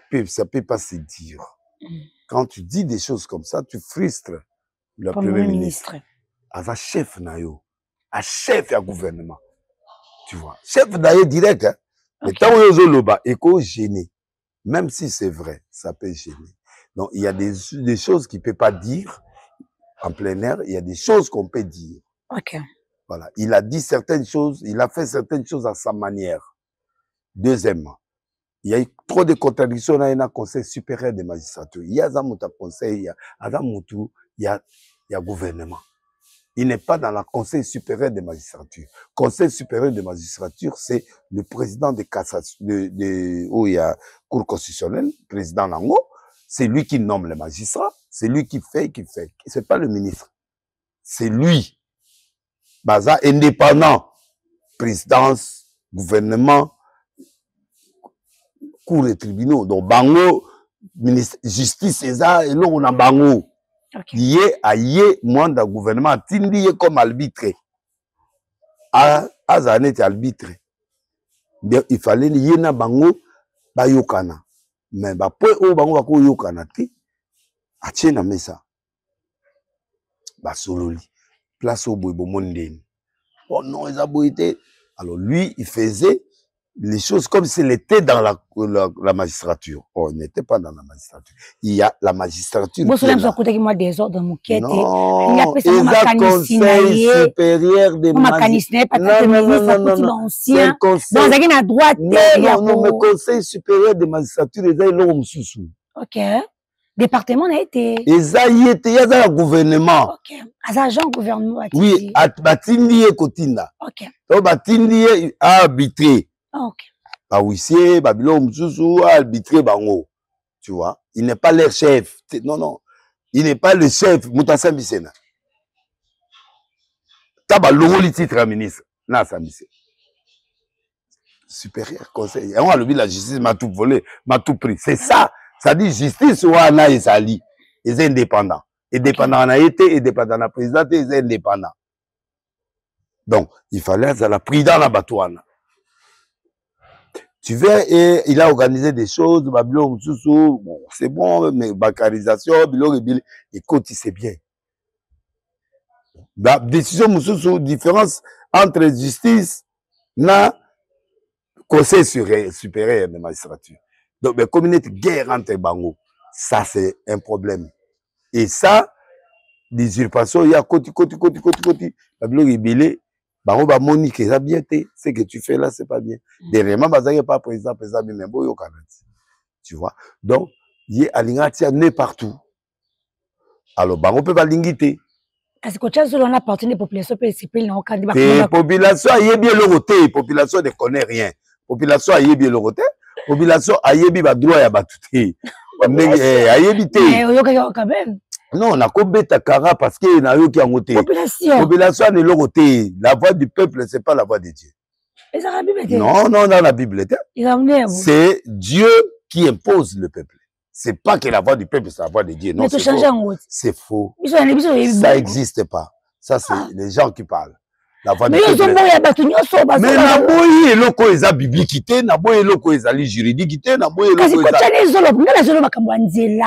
peut pas se dire. Quand tu dis des choses comme ça, tu frustres le Premier ministre. Ava chef nayo, à chef à gouvernement, tu vois. Chef d'ailleurs direct, hein. Mais tant que vous loba, éco gêné, même si c'est vrai, ça peut gêner. Donc il y a des choses qu'il peut pas dire en plein air. Il y a des choses qu'on peut dire. Ok. Voilà, il a dit certaines choses, il a fait certaines choses à sa manière. Deuxièmement, il y a eu trop de contradictions dans le Conseil supérieur des magistrature. Il y a un conseil, il y a gouvernement. Il n'est pas dans le Conseil supérieur des magistratures. Conseil supérieur des magistratures, c'est le président de cassation, où il y a Cour constitutionnelle, président Nango. C'est lui qui nomme les magistrats. C'est lui qui fait. C'est pas le ministre. C'est lui. Baza indépendant. Présidence, gouvernement, Cour et tribunaux. Donc, Bango, ministre, justice, c'est ça, et là, on a Bango. Okay. Yé a yé moins d'un gouvernement tindi comme arbitre. Azanet arbitre. Bien il fallait yé na bango ba yokana. Mais ba point o bango ba ko yokana ti. A tient na mesa. Basololi. Place au boy Bomonden. Oh non, ils ont été. Alors lui, il faisait les choses comme s'il était dans la magistrature. Oh, il n'était pas dans la magistrature. Il y a la magistrature. Non, il y a conseil supérieur des magistrats. Non, c'est le conseil. Non, mais conseil supérieur des magistrature, ils ont l'homme sous. Ok. Département a été. Ils ont été, il y a le gouvernement. Ok. Agent gouvernement. Oui, Batindi et Kotinda. Ok. Donc, Batindi a arbitré. Ok. Baouissier, Babylon Moussou a arbitré Bango. Tu vois, il n'est pas leur chef. Non, non. Il n'est pas le chef. Moutassa Bissena. Taba Longo le titre à ministre. Non, ça Bissena. Supérieur conseil. Et on a le la justice m'a tout volé, m'a tout pris. C'est ça. Ça dit justice ou Anna et Sali. Ils sont indépendants. Indépendants en Haïti, indépendants en la présidente, ils sont indépendants. Donc, il fallait la prudence la Batouana. Tu vois, et il a organisé des choses, Babylon, bon, c'est bon, mais bancarisation, écoute, c'est bien. La décision, différence entre justice et conseil supérieur de magistrature. Donc, mais comme il y a une guerre entre Bango, ça c'est un problème. Et ça, l'usurpation, il y a côté. Babylon rebelle, Bango va moniquer, ça bien été. Ce que tu fais là, c'est pas bien. Dernièrement, il n'y a pas président, mais bon, il y a tu vois. Donc, il y a l'ingati né partout. Alors, Bango peut pas l'ingiter. Parce que quand on a appartenu des populations principales, non, quand les populations, il y a bien le roté. Population ne connaît rien. Population, il y a bien le roté. Population, il y a droit à batouter. Quand même. Non, on a combien de cara parce qu'il y a eu qui a voté. Population n'est le roté. La voix du peuple, c'est pas la voix de Dieu. Non, non, dans la Bible. C'est Dieu qui impose le peuple. C'est pas que la voix du peuple, c'est la voix de Dieu. Non, c'est faux. Ça n'existe pas. Ça, c'est les gens qui parlent. La voix du peuple. Mais Naboye et loko eza bibliquité, Naboye loko eza juridiquité, Naboye loko eza.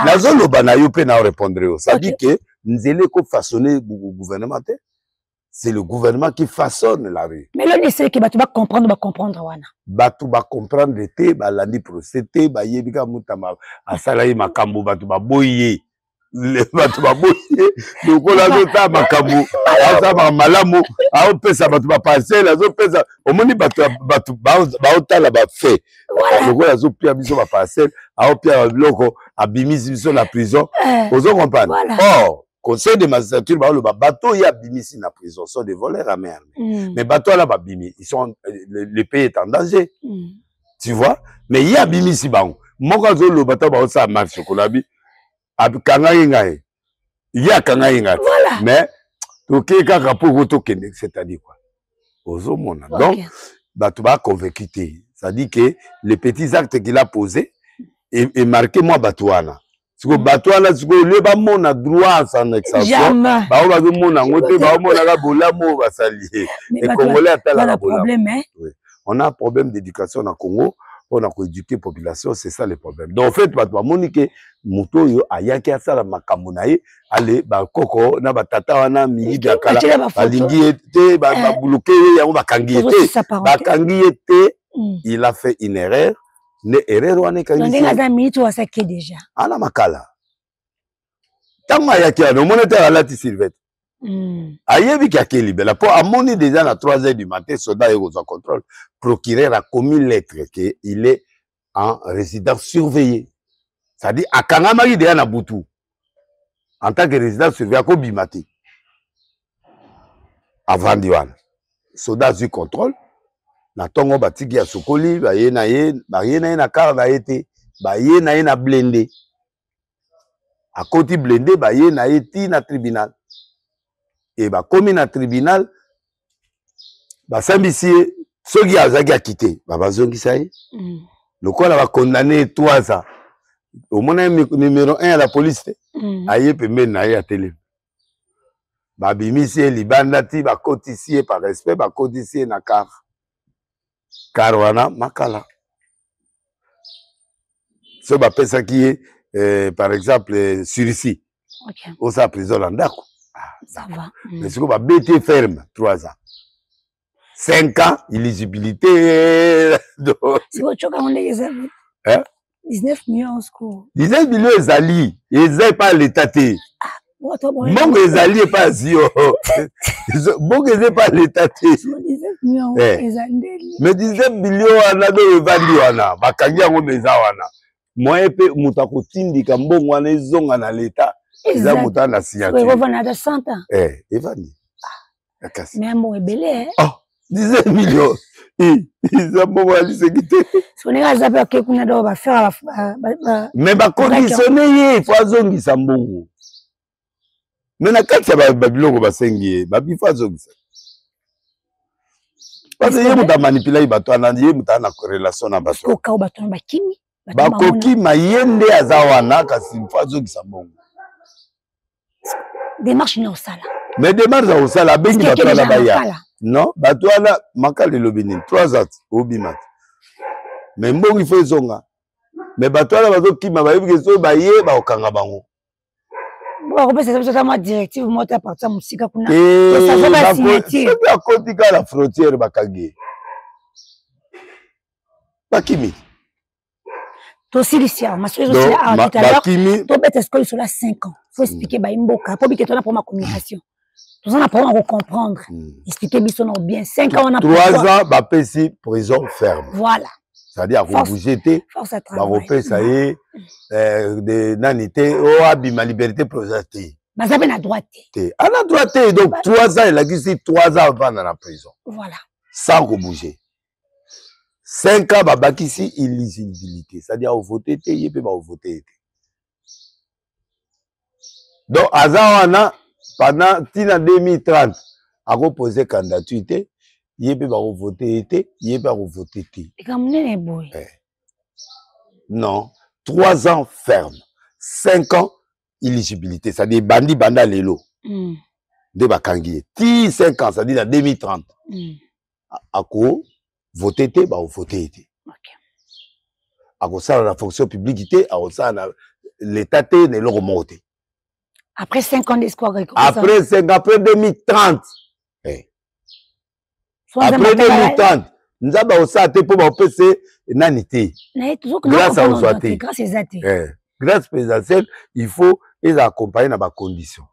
La zolo bana yo pe na répondre. Ça dit que nzele ko façonner gouvernement. C'est le gouvernement qui façonne la rue. Mais là, c'est que tu vas comprendre, wana. Batu ba comprendre te, ba landi procédé, ba yebika mutama asalayi makambo batu ba boye. Batu ba boye. Donc on a zota makambo, asa malamu, a opesa batu ba parcelle, a opesa. Omoni batu ba otala ba fait. Donc on a zo pia biso ba parcelle, a opia loko abimisi biso la prison. Ozo comprendre. Or conseil de magistrature, le bateau y a bimisi na prison, sont des voleurs à mer. Mais bateau là, bimi, ils sont, le pays est en danger. Tu vois? Mais il y a bimisi bang. Mon cas, le bateau va ça marche chocolat bi. Ab kangaïngaï. Il y a kangaïngaï. Mais, ok, kakapo kende, c'est-à-dire quoi? Ozo mona. Donc, bateau va convaincu. C'est-à-dire que les petits actes qu'il a posés est marqué moi batouana. Si vous bateau là, si vous le mon a droit sans exception, bah on va dire mon angoté, bah on a la bola mo va s'allier. Les Congolais attendent la bola. Oui. On a un problème d'éducation au Congo, on a éduqué la population, c'est ça le problème. Donc en fait, bah Monique, moto yo ayaki asala makamunaye, allez bah koko na batata wana mi biakala, balingi ete, bah buluke yango bakangi ete, bakangi ete, il a fait une erreur. Ne erreur wane kangi. Donc les amis tu as ça qui déjà. Ana makala. Tama yaki ano monete alati Sylvette. Ayebi ki akeli bela po amoni déjà à 3h du matin soldat et aux contrôle. Procureur a commis lettre que il est en résidence surveillée. Ça dit akanga mari déjà na butu. En tant que résident surveillé ko bimati. Avant diwan. Soldat du contrôle. Na tongo batiki ya sokoli ba ye na car ba été ba ye na blindé à côté blindé ba ye na eti na tribunal et ba komi na tribunal ba sambisi soki azaki a quitté ba bazongisa ye lokola ba condamné 3 ans au moins numéro 1 à la police aye pembeni na ye a télé ba bimisi libanda ti ba kotisi par respect ba kotisi na car Caruana Makala. Ce qui est, par exemple, sur ici, au sa prison Landako. Ça va. Mais c'est comme BT ferme, 3 ans. 5 ans, éligibilité. C'est autre chose qu'on les a. 19 millions en secours. 19 millions, ils allient. Ils n'aient pas l'état. Bon, ils allient pas si. Bon, ils n'aient pas l'état. 19 millions, mais 19 millions, on a deux vendus. On a. Bakangia, on les a. Moi, je peux moutako tindi kambo on est zong à l'état. Ils ont moutan la signature. Ils vont à 100 ans. Evani. Mais un bon est belé. Oh, 19 millions. Ils ont bon à l'issegité. Si on est à Zabé, on va faire la. Mais ba conditionner, il faut zongi sambongo. Mais na kati ya babiloko basengi, babifa zongi. Parce que yé muta manipuler bato anandi, yé muta na relation na bato. Au cas où bato ba kimi. Bakoki mayende azawana kasi mfa zongi sambongo. Démarche ni au sala. Mais démarche au sala bengi bato ala baya. Non, bato ala makale lobini 3 ans au bimat. Mais mbongo il faut zonga. Mais bato ala bato ki mabayebi ke so baye ba okanga bango. Bon, c'est totalement directive moi ta partir musika kuna. Ça va pas signature. C'est à côté de la frontière bakagi. Bakimi. Aussi l'histoire, ma soeur aussi là tout à l'heure. Toi bête est-ce que sur la 5 ans. Faut expliquer ba imboka, faut que toi pour ma communication. Tout ça on apprend à comprendre. Expliquer biso bien 5 ans on a 3 ans ba pesi prison ferme. Voilà. C'est-à-dire à bouger bah repère ça y est de nanité oh abima liberté projetée. Bah ça à droite. À la droite donc 3 ans il a dit 3 ans avant dans la prison. Voilà. Sans bouger. 5 ans bah bakisi éligibilité, c'est-à-dire au voter il peut pas voter. Donc azawana pendant 2030 a reposé candidature. Il peut pas voter, il peut pas voter. Non, 3 ans ferme, 5 ans éligibilité, c'est-à-dire bandi banda lelo. De bakangi. 5 ans, c'est-à-dire en 2030. À quoi voter, bah voter. À quoi ça la fonction publique, à quoi ça l'État ne le remonte. Après 5 ans d'espoir. Après 2030. Après 2030, nous avons aussi été pour passer nanité. Grâce à Ouswati. Grâce présidentielle, il faut les accompagner dans les conditions.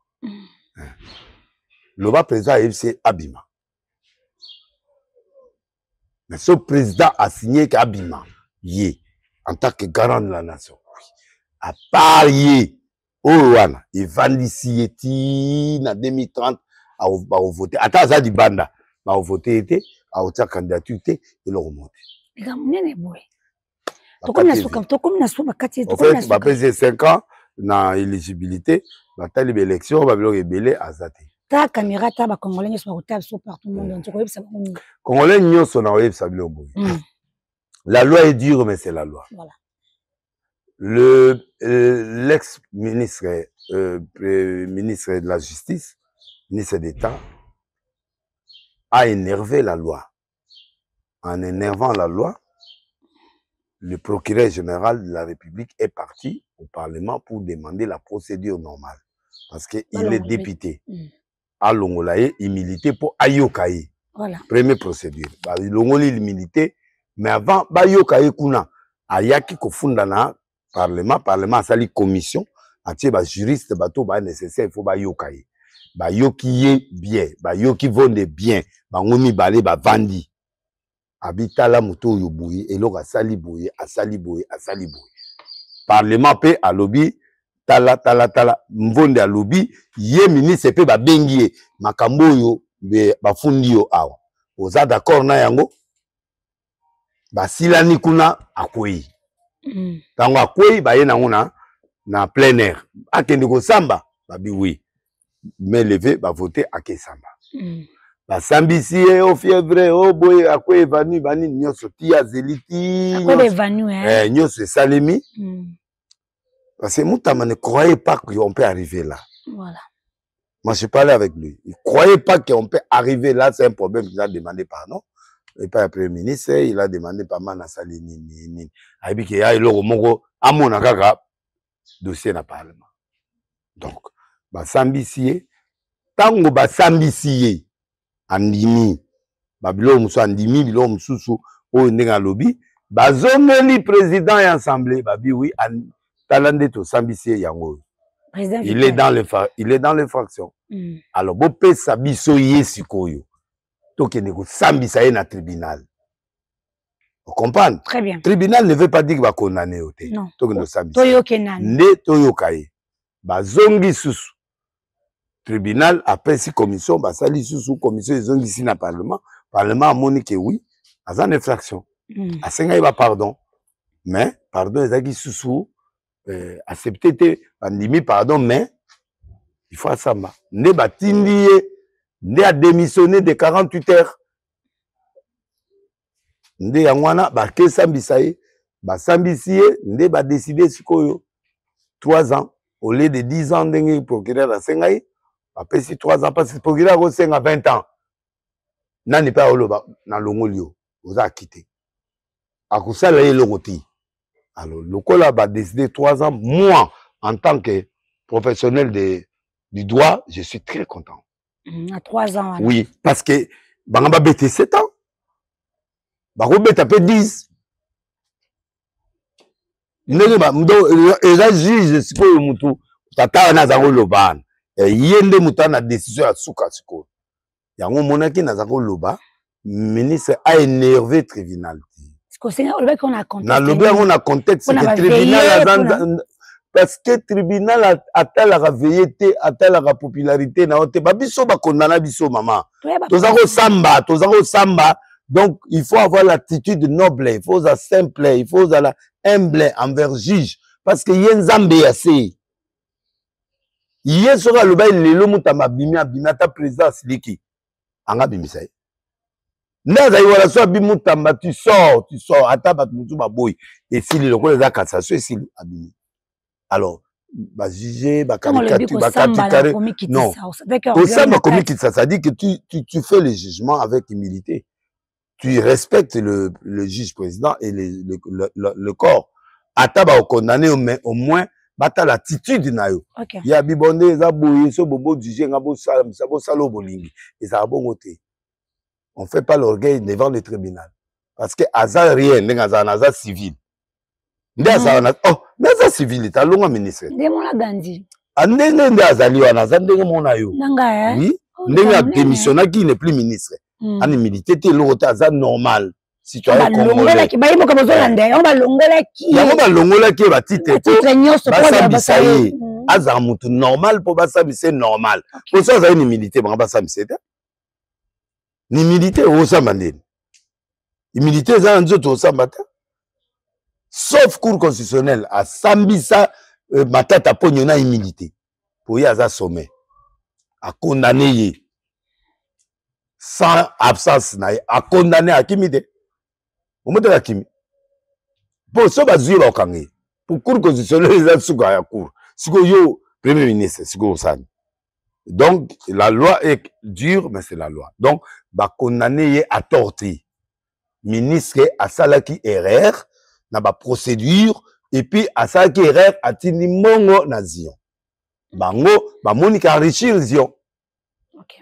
Le bas président c'est Abima. Mais ce président a signé qu'Abima, en tant que garant de la nation, à part Ouana, il va ici en 2030 à voter. Attends, ça dit banda. Va voter, à haute candidature, et le remonter. En fait, va passer 5 ans dans l'éligibilité, va faire l'élection, va faire l'élection à Zati. Ta caméra, ta Congolais, sont partout le monde. Congolais, sont en web, ça veut dire. La loi est dure, mais c'est la loi. Voilà. L'ex-ministre ministre de la Justice, ministre d'État, a énervé la loi. En énervant la loi, le procureur général de la République est parti au Parlement pour demander la procédure normale. Parce qu'il est député. À Longolaye, il militait pour Ayokaye. Voilà. Première procédure. Longolaye, il militait, mais avant, Ayokaye Kuna, Ayaki Kofundana, Parlement a sali commission, a tiré juriste, bateau, nécessaire, il faut Ayokaye. Yoki bien, yoki vonde bien, ngomi balé vandi. Habita la moto yobuye, et l'on a sali boye, a sali boye. Parlement pe à lobby, tala, mvonde à lobby, ye ministre pe bengie, makambo yo, bafundi yo awa. Oza d'accord na yango? Silani kuna akwei. Tango akwei, ye na plein air. Akende ko samba, oui. Mais levé va voter à Kesamba. Sambi au fièvre, au boy, à quoi vanu, nyoso tia zeliti. Nyoso salemi. Parce que Moutama ne croyait pas qu'on peut arriver là. Voilà. Moi, je parlais avec lui. Il ne croyait pas qu'on peut arriver là. C'est un problème qu'il a demandé pardon. Et pas le Premier ministre, il a demandé par Mana Salini. Il y a le à mon dossier dans le Parlement. Donc, Sambi tango basambisi andimi babilo musu andimi bilo mususu o ndenga lobi bazongeli président et assemblée babi oui talande to sambisi yango il est dans les fractions alors bo pesa biso yesikoyo tokende ko sambisa na tribunal. Vous comprenez? Très bien. Tribunal ne veut pas dire qu'il va condamner. Non. Tokende sambisa. Toyokenan. Ne toyokaye. Bazongi susu. Tribunal après si commission basali sous commission ils ont ici na parlement a moni que oui azan infraction asenga ba pardon mais pardon ezaki sous accepter bandimi pardon mais il faut asamba ne batindi ne a démissionné de 48 heures nde yangwana ba kesambisa ye ba sambisi ye nde ba décider sikoyo 3 ans au lieu de 10 ans ndenge procureur asenga ye après si 3 ans, parce que pour qu'il a 20 ans, n'a pas oloba na longolio, vous a quitté. À cause ça, là, il est alors, le col a décidé 3 ans. Moi, en tant que professionnel du droit, je suis très content. À 3 ans. Alors. Oui, parce que, Bangaba bête 7 ans. Bangaba bête un peu 10. Et là, juge, c'est quoi le moutou? Tata, na zango loban. Yende mutana décision à souka siko. Yango monaki na zako loba, ministre a énervé tribunal. Parce que on a contexte. Na loba on a contexte que tribunal parce que tribunal a la veillé a la popularité na ote ba biso ba condamna biso maman. Tozako samba donc il faut avoir l'attitude noble, il faut être simple, il faut être humble envers juge parce que yenzambe yase. Hier sera le bail lelo mutama bimia binata président siliki anga bimisai ndaza iwala so bimutamba tu sors ataba mutu baboy et si le ko les cassation si abimi alors ba juger ba caricature ba caricature non au samba comme qui ça dit que tu fais le jugement avec humilité, tu respectes le juge président et le corps ataba au condamné mais au moins bata l'attitude na yo ya bibonde za boye so bobo juger ngabo salo bolingi et ça bon côté on fait pas l'orgueil devant le tribunal parce que azar rien ngaza civil ndaza na oh ndaza civil ta longa ministre ndemona gandi andenge ndazali wana za ndenge mona yo nanga oui ndenge démissionné qui n'est plus ministre ani militaire te lota aza normal citoyen congolais ki bayi moka bozolanda on ba longola ki yango ba longola ki ba titre to basambisa ye aza mutu normal po basambisa normal po ça za ni militaire ba basambisa te ni militaire o samba ndeni militaire za nzoto o samba te sauf cour constitutionnelle a sambisa matata ponyo na immunité po ya za sommet a condamné ye sans absence na a condamné a kimide omoto akimi po so bazui ba okangi pour cour constitutionnelle za suka ya cour siko yo premier ministre siko osani donc la loi est dure mais c'est la loi donc ba condamné à torti ministre a salaki erreur na ba procédure et puis a salaki erreur atini mongo na zion bango ba monika enrichir zion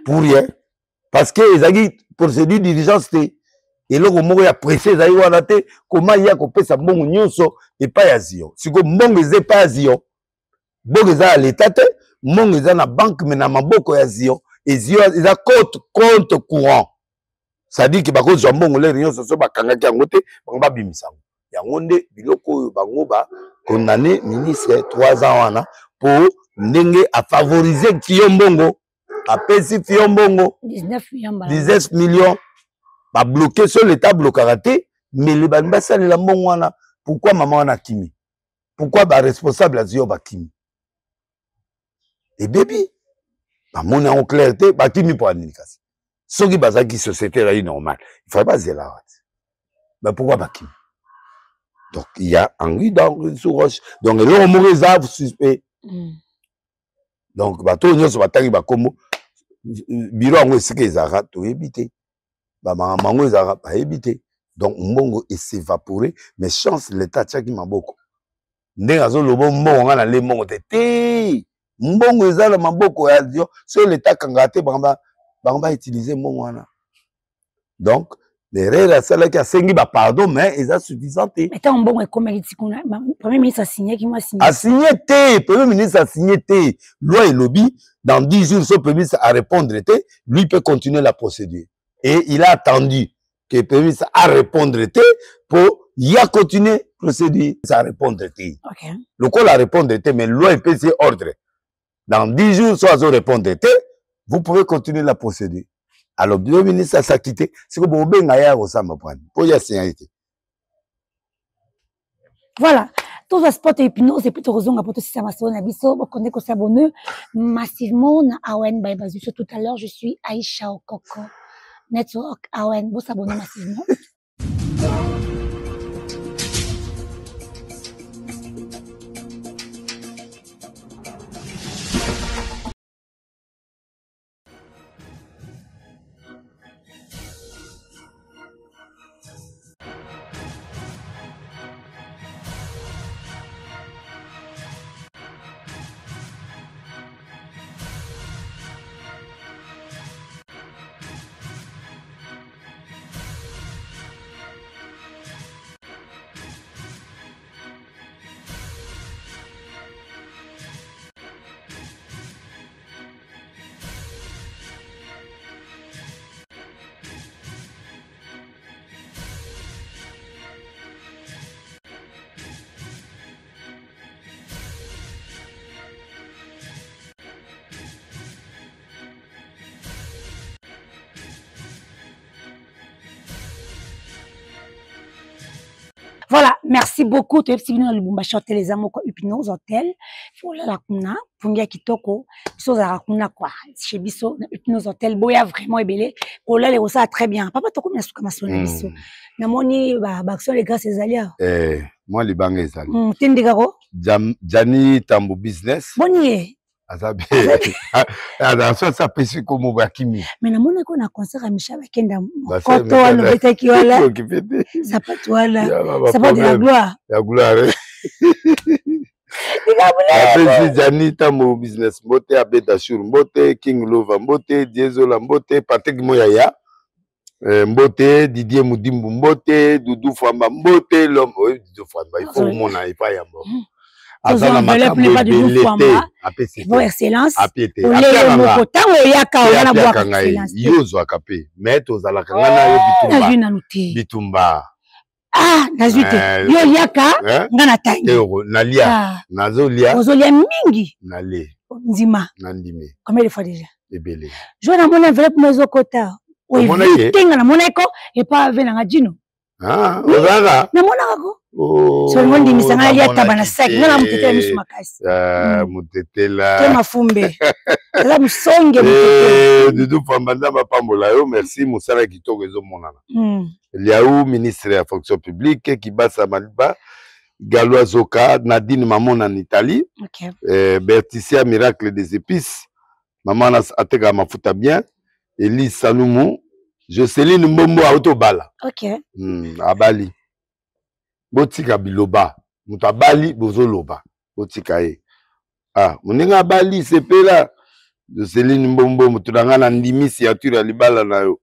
pour rien parce que ezaki procédure diligence te et là, on a pressé, comment il y a coupé sa bonne nyonso et pas à Zion. Si vous n'avez pas à Zion, vous avez à l'État, vous avez à la banque, mais vous avez à Zion. Et Zion, il a compte courant. Ça dit que vous avez bon les réunions, ce sont pas kangaki en côté, vous avez bimisa. Il y a un des biloko bangoba condamné ministre 3 ans pour n'engue à favoriser Fiyombongo, à Pessi Fiyombongo, 19 millions. Ba bloqué sur l'état bloqué mais les banba ça la mongwana pourquoi maman na kimi pourquoi ba responsable azio ba kimi et baby ba mona en clarté ba kimi pour administration ce qui bazaki société là normal il faut pas zéla bah pourquoi ba kimi donc il y a Henri dans sous roche donc le réserve suspect donc ba to nyos ba tangi ba komo bureau ngo sike ezara to éviter ba mango ezara ba éviter donc mbongo s'évaporer mais chance l'état tchaki maboko ndenge azo lobo mbongo nga na le mbongo te mbongo ezala maboko ya dio so l'état kangate banga utiliser mbongo wana donc l'erreur à celle qui a sengi ba pardon mais ils a suffisant mais tant mbongo ekomeli tikuna premier ministre a signé qui m'a signé a signé premier ministre a signé loi et lobby dans 10 jours ce premier ministre a répondre lui peut continuer la procédure et il a attendu que le premier ministre a répondre pour y a continuer procédure ça répondre OK le col a répondre mais loi peut c'est ordre dans 10 jours soit à répondre vous pouvez continuer la procédure alors le premier ministre a quitté c'est que bon ben ngaya osama prendre pour y signer voilà tous les sports hypnose et puis tu raison pour tout ça massona na biso on connaît que s'abonner massivement na Awen by Bazuso tout à l'heure je suis Aïcha Okoko Network Awen vous s'abonner massivement Voilà, merci beaucoup. Tu es venu dans le Bumbashi Hotel, les amours, Hypnose Hotel. Voilà la kuna, pungia kitoko, chose à rakuna quoi. Chez Bisso, Hypnose Hotel, boya vraiment ébélé. Pour là, les ça très bien. Papa, tu combien de souka masona Bisso? Namoni, action les gars, c'est alia. Moi, les banques, c'est alia. Tindegaro? Jani Tambo Business. Bonier. Azabe. Attention, ça peut se comme Bakimi. Mais namoni ko na concert à Michel Bakenda. Koto wana betaki wala. Ça pas toi là. Ça pas de la gloire. La gloire. Apesi Jani Tambo Business. Mbote Abeda Shur. Mbote King Lova. Mbote Diezola. Mbote Patrick Moyaya. Mbote Didier Moudimbu. Mbote Doudou Famba. Mbote l'homme. Oui, Doudou Famba. Il faut mon il pas yambo. Azala makambo pas du Doudou Famba. Bon excellence. Apiete. Olele moko tango yaka wana bwa excellence. Yozo akape. Mais tozala kangana yo bitumba. Na juna nuti. Bitumba. Ah, nazute. Yo yaka ngana tangi. Nalia. Nazolia. Ozolia mingi. Nale. Nzima. Nandime. Combien de fois déjà? Ebele. Je na mona enveloppe mezo kota. Oui, tenga na mona ko et pas avec na jino. Ah, ozanga. Na mona ko. Oh. So ngondi misanga ya tabana sek. Ngana mutete misu makasi. Mutete la. Tema fumbe. La musonge mutete. Doudou Famba ndamba pambola yo, merci musala kitoko ezo monana. Il y a eu ministre de la fonction publique qui basa Maliba, Galois Zoka, Nadine Mamon en Italie, Berticia Miracle des épices, Maman Atega Mafuta bien, Elise Saloumou, Jocelyne Mbombo à Autobala. OK. À Bali. Botika Biloba, Muta Bali, Bozoloba, Botika e. Ah, Moninga Bali, c'est là. Jocelyne Mbombo, Mutulanga Nandimi, Siature Alibala na yo.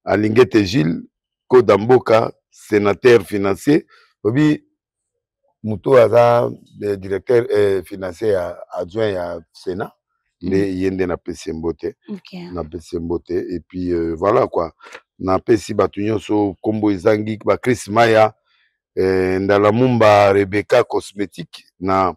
Alingete Gilles, Kodamboka, sénateur financier. Obi, Mouto Aza, directeur financier adjoint à Sénat. Mais il y a un PC Mbote. Un PC Mbote. Et puis voilà quoi. Na PC Batunyo so Kombo Izangi, Chris Maya, Ndalamumba Rebecca Cosmétique, na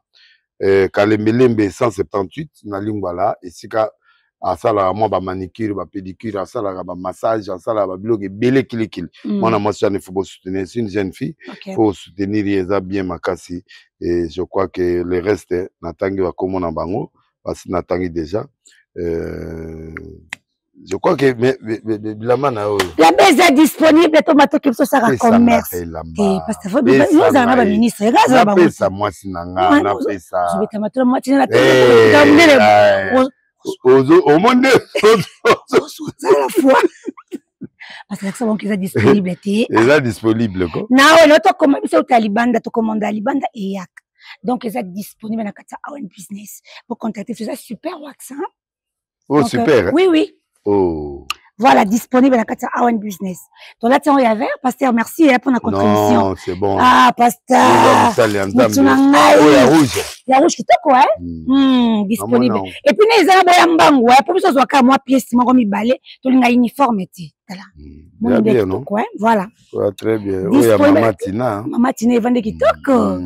Kalembelembe 178, na Lingwala, et Sika. Asala moi ba manicure ba pédicure asala ba massage asala ba blog belé kilikili moi moi ça ne faut pas soutenir c'est une jeune fille faut soutenir les bien makasi et je crois que le reste natangi va comme na bango parce que natangi déjà je crois que la mana la base est disponible tomato qui ça commerce parce que faut nous avons ba ministre gaza ba pesa moi sinanga na pesa je vais te mettre moi tena la au monde à la fois parce que ça bon qu'ils sont disponibles ils sont disponibles quoi na ouais notre commande c'est au Talibanda to commande Alibanda et yak Donc, ils sont disponibles dans le Awen Business. Pour contacter, c'est ça, super wax. Hein? Oh, donc, super. Oui, oui. Oh. Voilà, disponible dans le Awen Business. Donc là, on y avait, pasteur, merci pour la contribution. Non, c'est bon. Ah, pasteur. Il y a rouge. Il y a rouge qui est quoi, hein? Disponible. Et puis, il y a un bango, pour que ce soit moi, pièce, moi, comme il balai, tout le uniforme, voilà. Bien, non? Voilà. Très bien. Oui, il y a Maman Tina. Maman Tina, il vend des kitoko.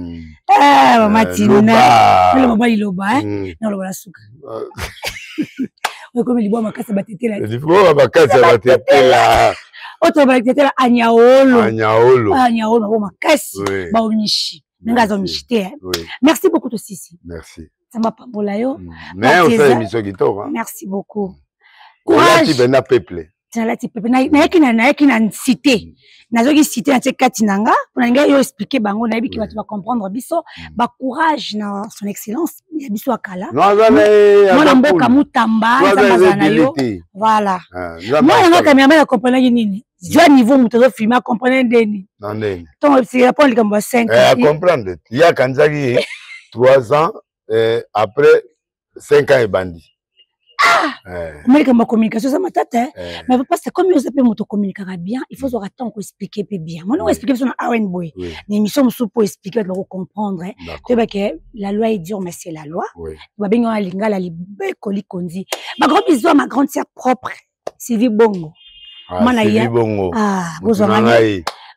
Maman Tina. Le maman, il loba, hein? Non, le voilà, souka. Comme il boit ma casse à battre là. Il faut ma casse à battre là. Autre battre là, Agnaolo. Agnaolo. Agnaolo, ma casse. Bah, on michi. Merci beaucoup, aussi. Merci. Ça m'a pas pour la yo. Mais on fait émission qui tombe. Merci beaucoup. Courage. Tu es peuple. Tu es peuple. Na cité. Nazoki cité na tekati nanga. Pour nga yo expliquer bango na bi ki tu vas comprendre biso. Ba courage na son excellence. Ya biso akala. Mwana mboka mutamba. Voilà. Moi nga cameraman na comprendre nini. Joa niveau mutozo filmer comprendre ndeni. Ndeni. Donc c'est répondre likambo 5 ans. Comprendre. Il y a kanzaki 3 ans après 5 ans et bandi. Mais comme ma communication ça m'a tête mais papa c'est comme nous appelons moto communiquer bien il faut avoir temps pour expliquer bien moi nous expliquer sur Awen boy l'émission nous pour expliquer pour comprendre tu vois que la loi est dure mais c'est la loi va bien on linga la libe koli kondi ma grande bisou ma grande sœur propre Sylvie Bongo Sylvie Bongo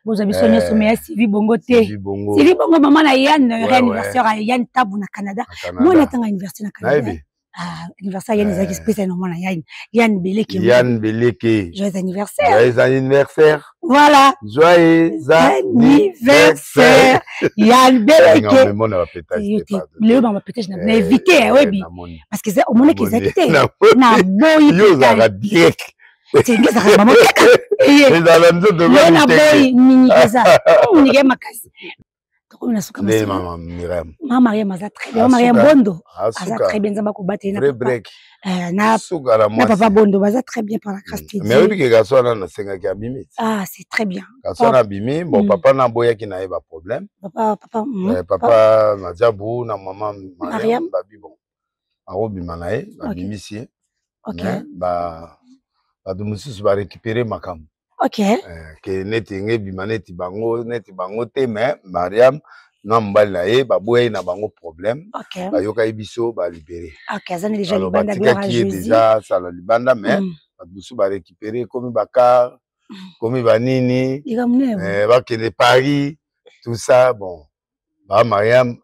vous avez sonné sur mes Sylvie Bongo té Sylvie Bongo maman na Yann anniversaire à Yann Tabou na Canada moi na tanga anniversaire na Canada anniversaire Yann Ezaki spécial normalement Yann Beleke. Yann Beleke. Joyeux anniversaire. Joyeux anniversaire. Voilà. Joyeux anniversaire. Yann Beleke. Non, on va péter. Le on va péter, je n'ai invité oui. Parce que c'est au moment qu'ils invité. Na boy. Yo za direct. C'est bien ça maman. Et na boy mini kaza. Mini makasi. Maman Myriam. Maman Myriam a très bien. Maman Myriam Bondo a très bien. Zamba Koubate na break. Na papa Bondo va très bien par la grâce de Dieu. Mais oui que garçon na senga ki abimi. Ah c'est très bien. Garçon na abimi bon papa na boya ki na eba problème. Papa Madjabou na maman Myriam babi bon. Arobi manae babimi si. OK. Ba dumusu ba récupérer makam. OK. Que neti ngebi maneti bango te mais Mariam na mbali na ye baboye na bango problème. OK. Ba yoka biso ba libérer. OK, azana déjà libanda gloire à Jésus. Déjà ça la libanda mais babusu ba récupérer comme bakar comme banini ba kene Paris tout ça bon. Ba Mariam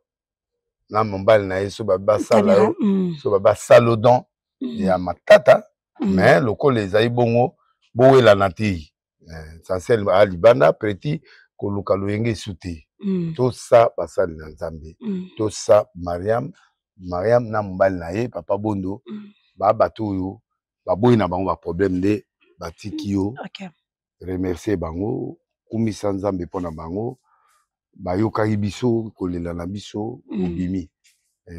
na mbali na ye so ba sala so ba salodon ya matata mais loko les aibongo bowe la nati. Essentiel à Libanda, petit, Koluka Loyenge Souté. Tout ça, Passal Nanzambe. Tout ça, Mariam Nambal Naye, Papa Bondo, Babatoyo, Baboy na bango, problème de Batikio. Remercier Bango, Kumi Sanzambe Pona Bango, Bayoka Ibiso, Kolela Nabiso, Bimi.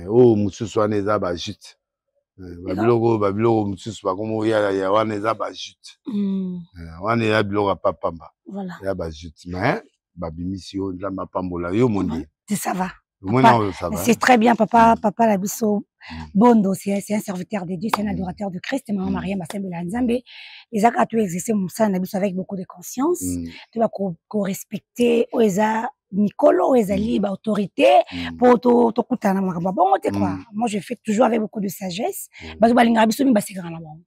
Oh, Moussouswane Zaba Jut. Babilogo mususu bakomo ya wana eza ba jute wana ya bilogo papamba ya ba jute mais babimisi yo nzamba pambola yo moni ça va c'est très bien papa la biso Bondo c'est un serviteur de Dieu c'est un adorateur de Christ et maman Maria Masembela Nzambe ezaka a tout exercer ça na biso avec beaucoup de conscience tu vas respecter oza Nicolo ezali ba autorité pour to kutana makamba bon te quoi moi je fais toujours avec beaucoup de sagesse bazo balinga biso mi basekana na bon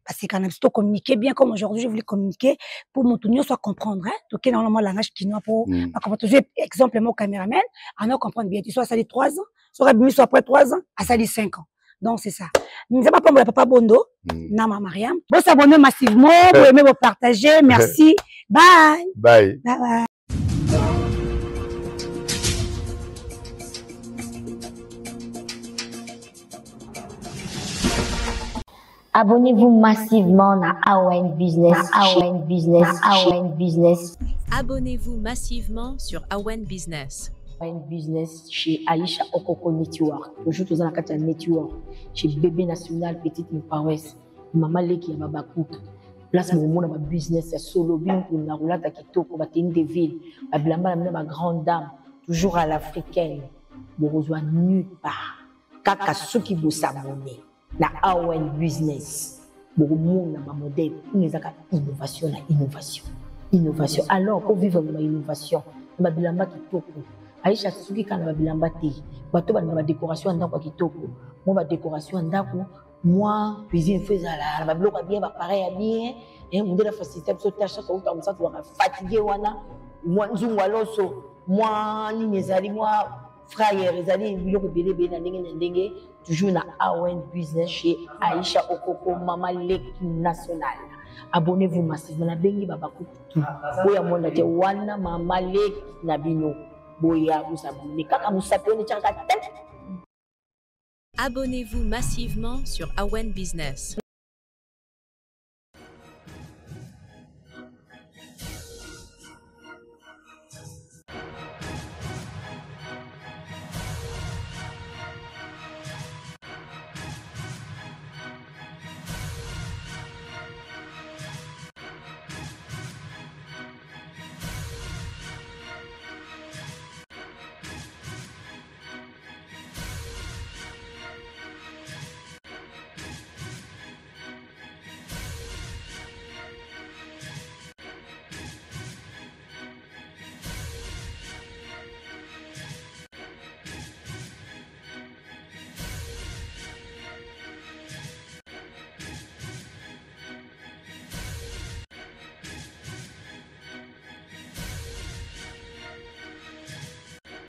parce que quand on communiquer bien comme aujourd'hui je voulais communiquer pour mon tunio soit comprendre hein donc normalement langage chinois pour comprendre toujours exemple mon caméraman on a comprendre bien tu soit ça dit 3 ans soit mis soit après 3 ans à ça dit 5 ans donc c'est ça nous avons pas papa Bondo na maman Mariam bon s'abonner massivement pour aimer vous partager merci bye bye bye. Abonnez-vous massivement à Awen Business. Abonnez-vous massivement sur Awen Business. Awen Business chez Aisha Okoko Network. Toujours dans la carte Network. Chez Bébé National Petite Mpawes. Maman Leki Yababakout. Place mon monde à ma business. Solo bien pour la roulade à Kitoko. Batine des villes. Ma blamba ma grande dame. Toujours à l'africaine. bokozwa nulle part kaka soki bosabone na Awen Business bokomona bamodele ezaka innovation na innovation alors pour vivre na innovation na babilamba kitoko Aïcha soki kana babilamba te bato bana ba décoration ya ndako kitoko mo ba décoration ya ndako moi cuisine faisala ba biloko bien ba pareil ya bien et mon de la facilité so tâche ça comme ça tu vas fatigué wana moi nzungu loso moi ni nezali moi frère ezali biloko belé na ndenge toujours na Awen Business chez Aïcha Okoko Mama Leki National. Abonnez-vous massivement na bengi baba kutu boya mona te wana Mama Leki na bino boya vous abonnez kaka musaponi chaka tête. Abonnez-vous massivement sur Awen Business.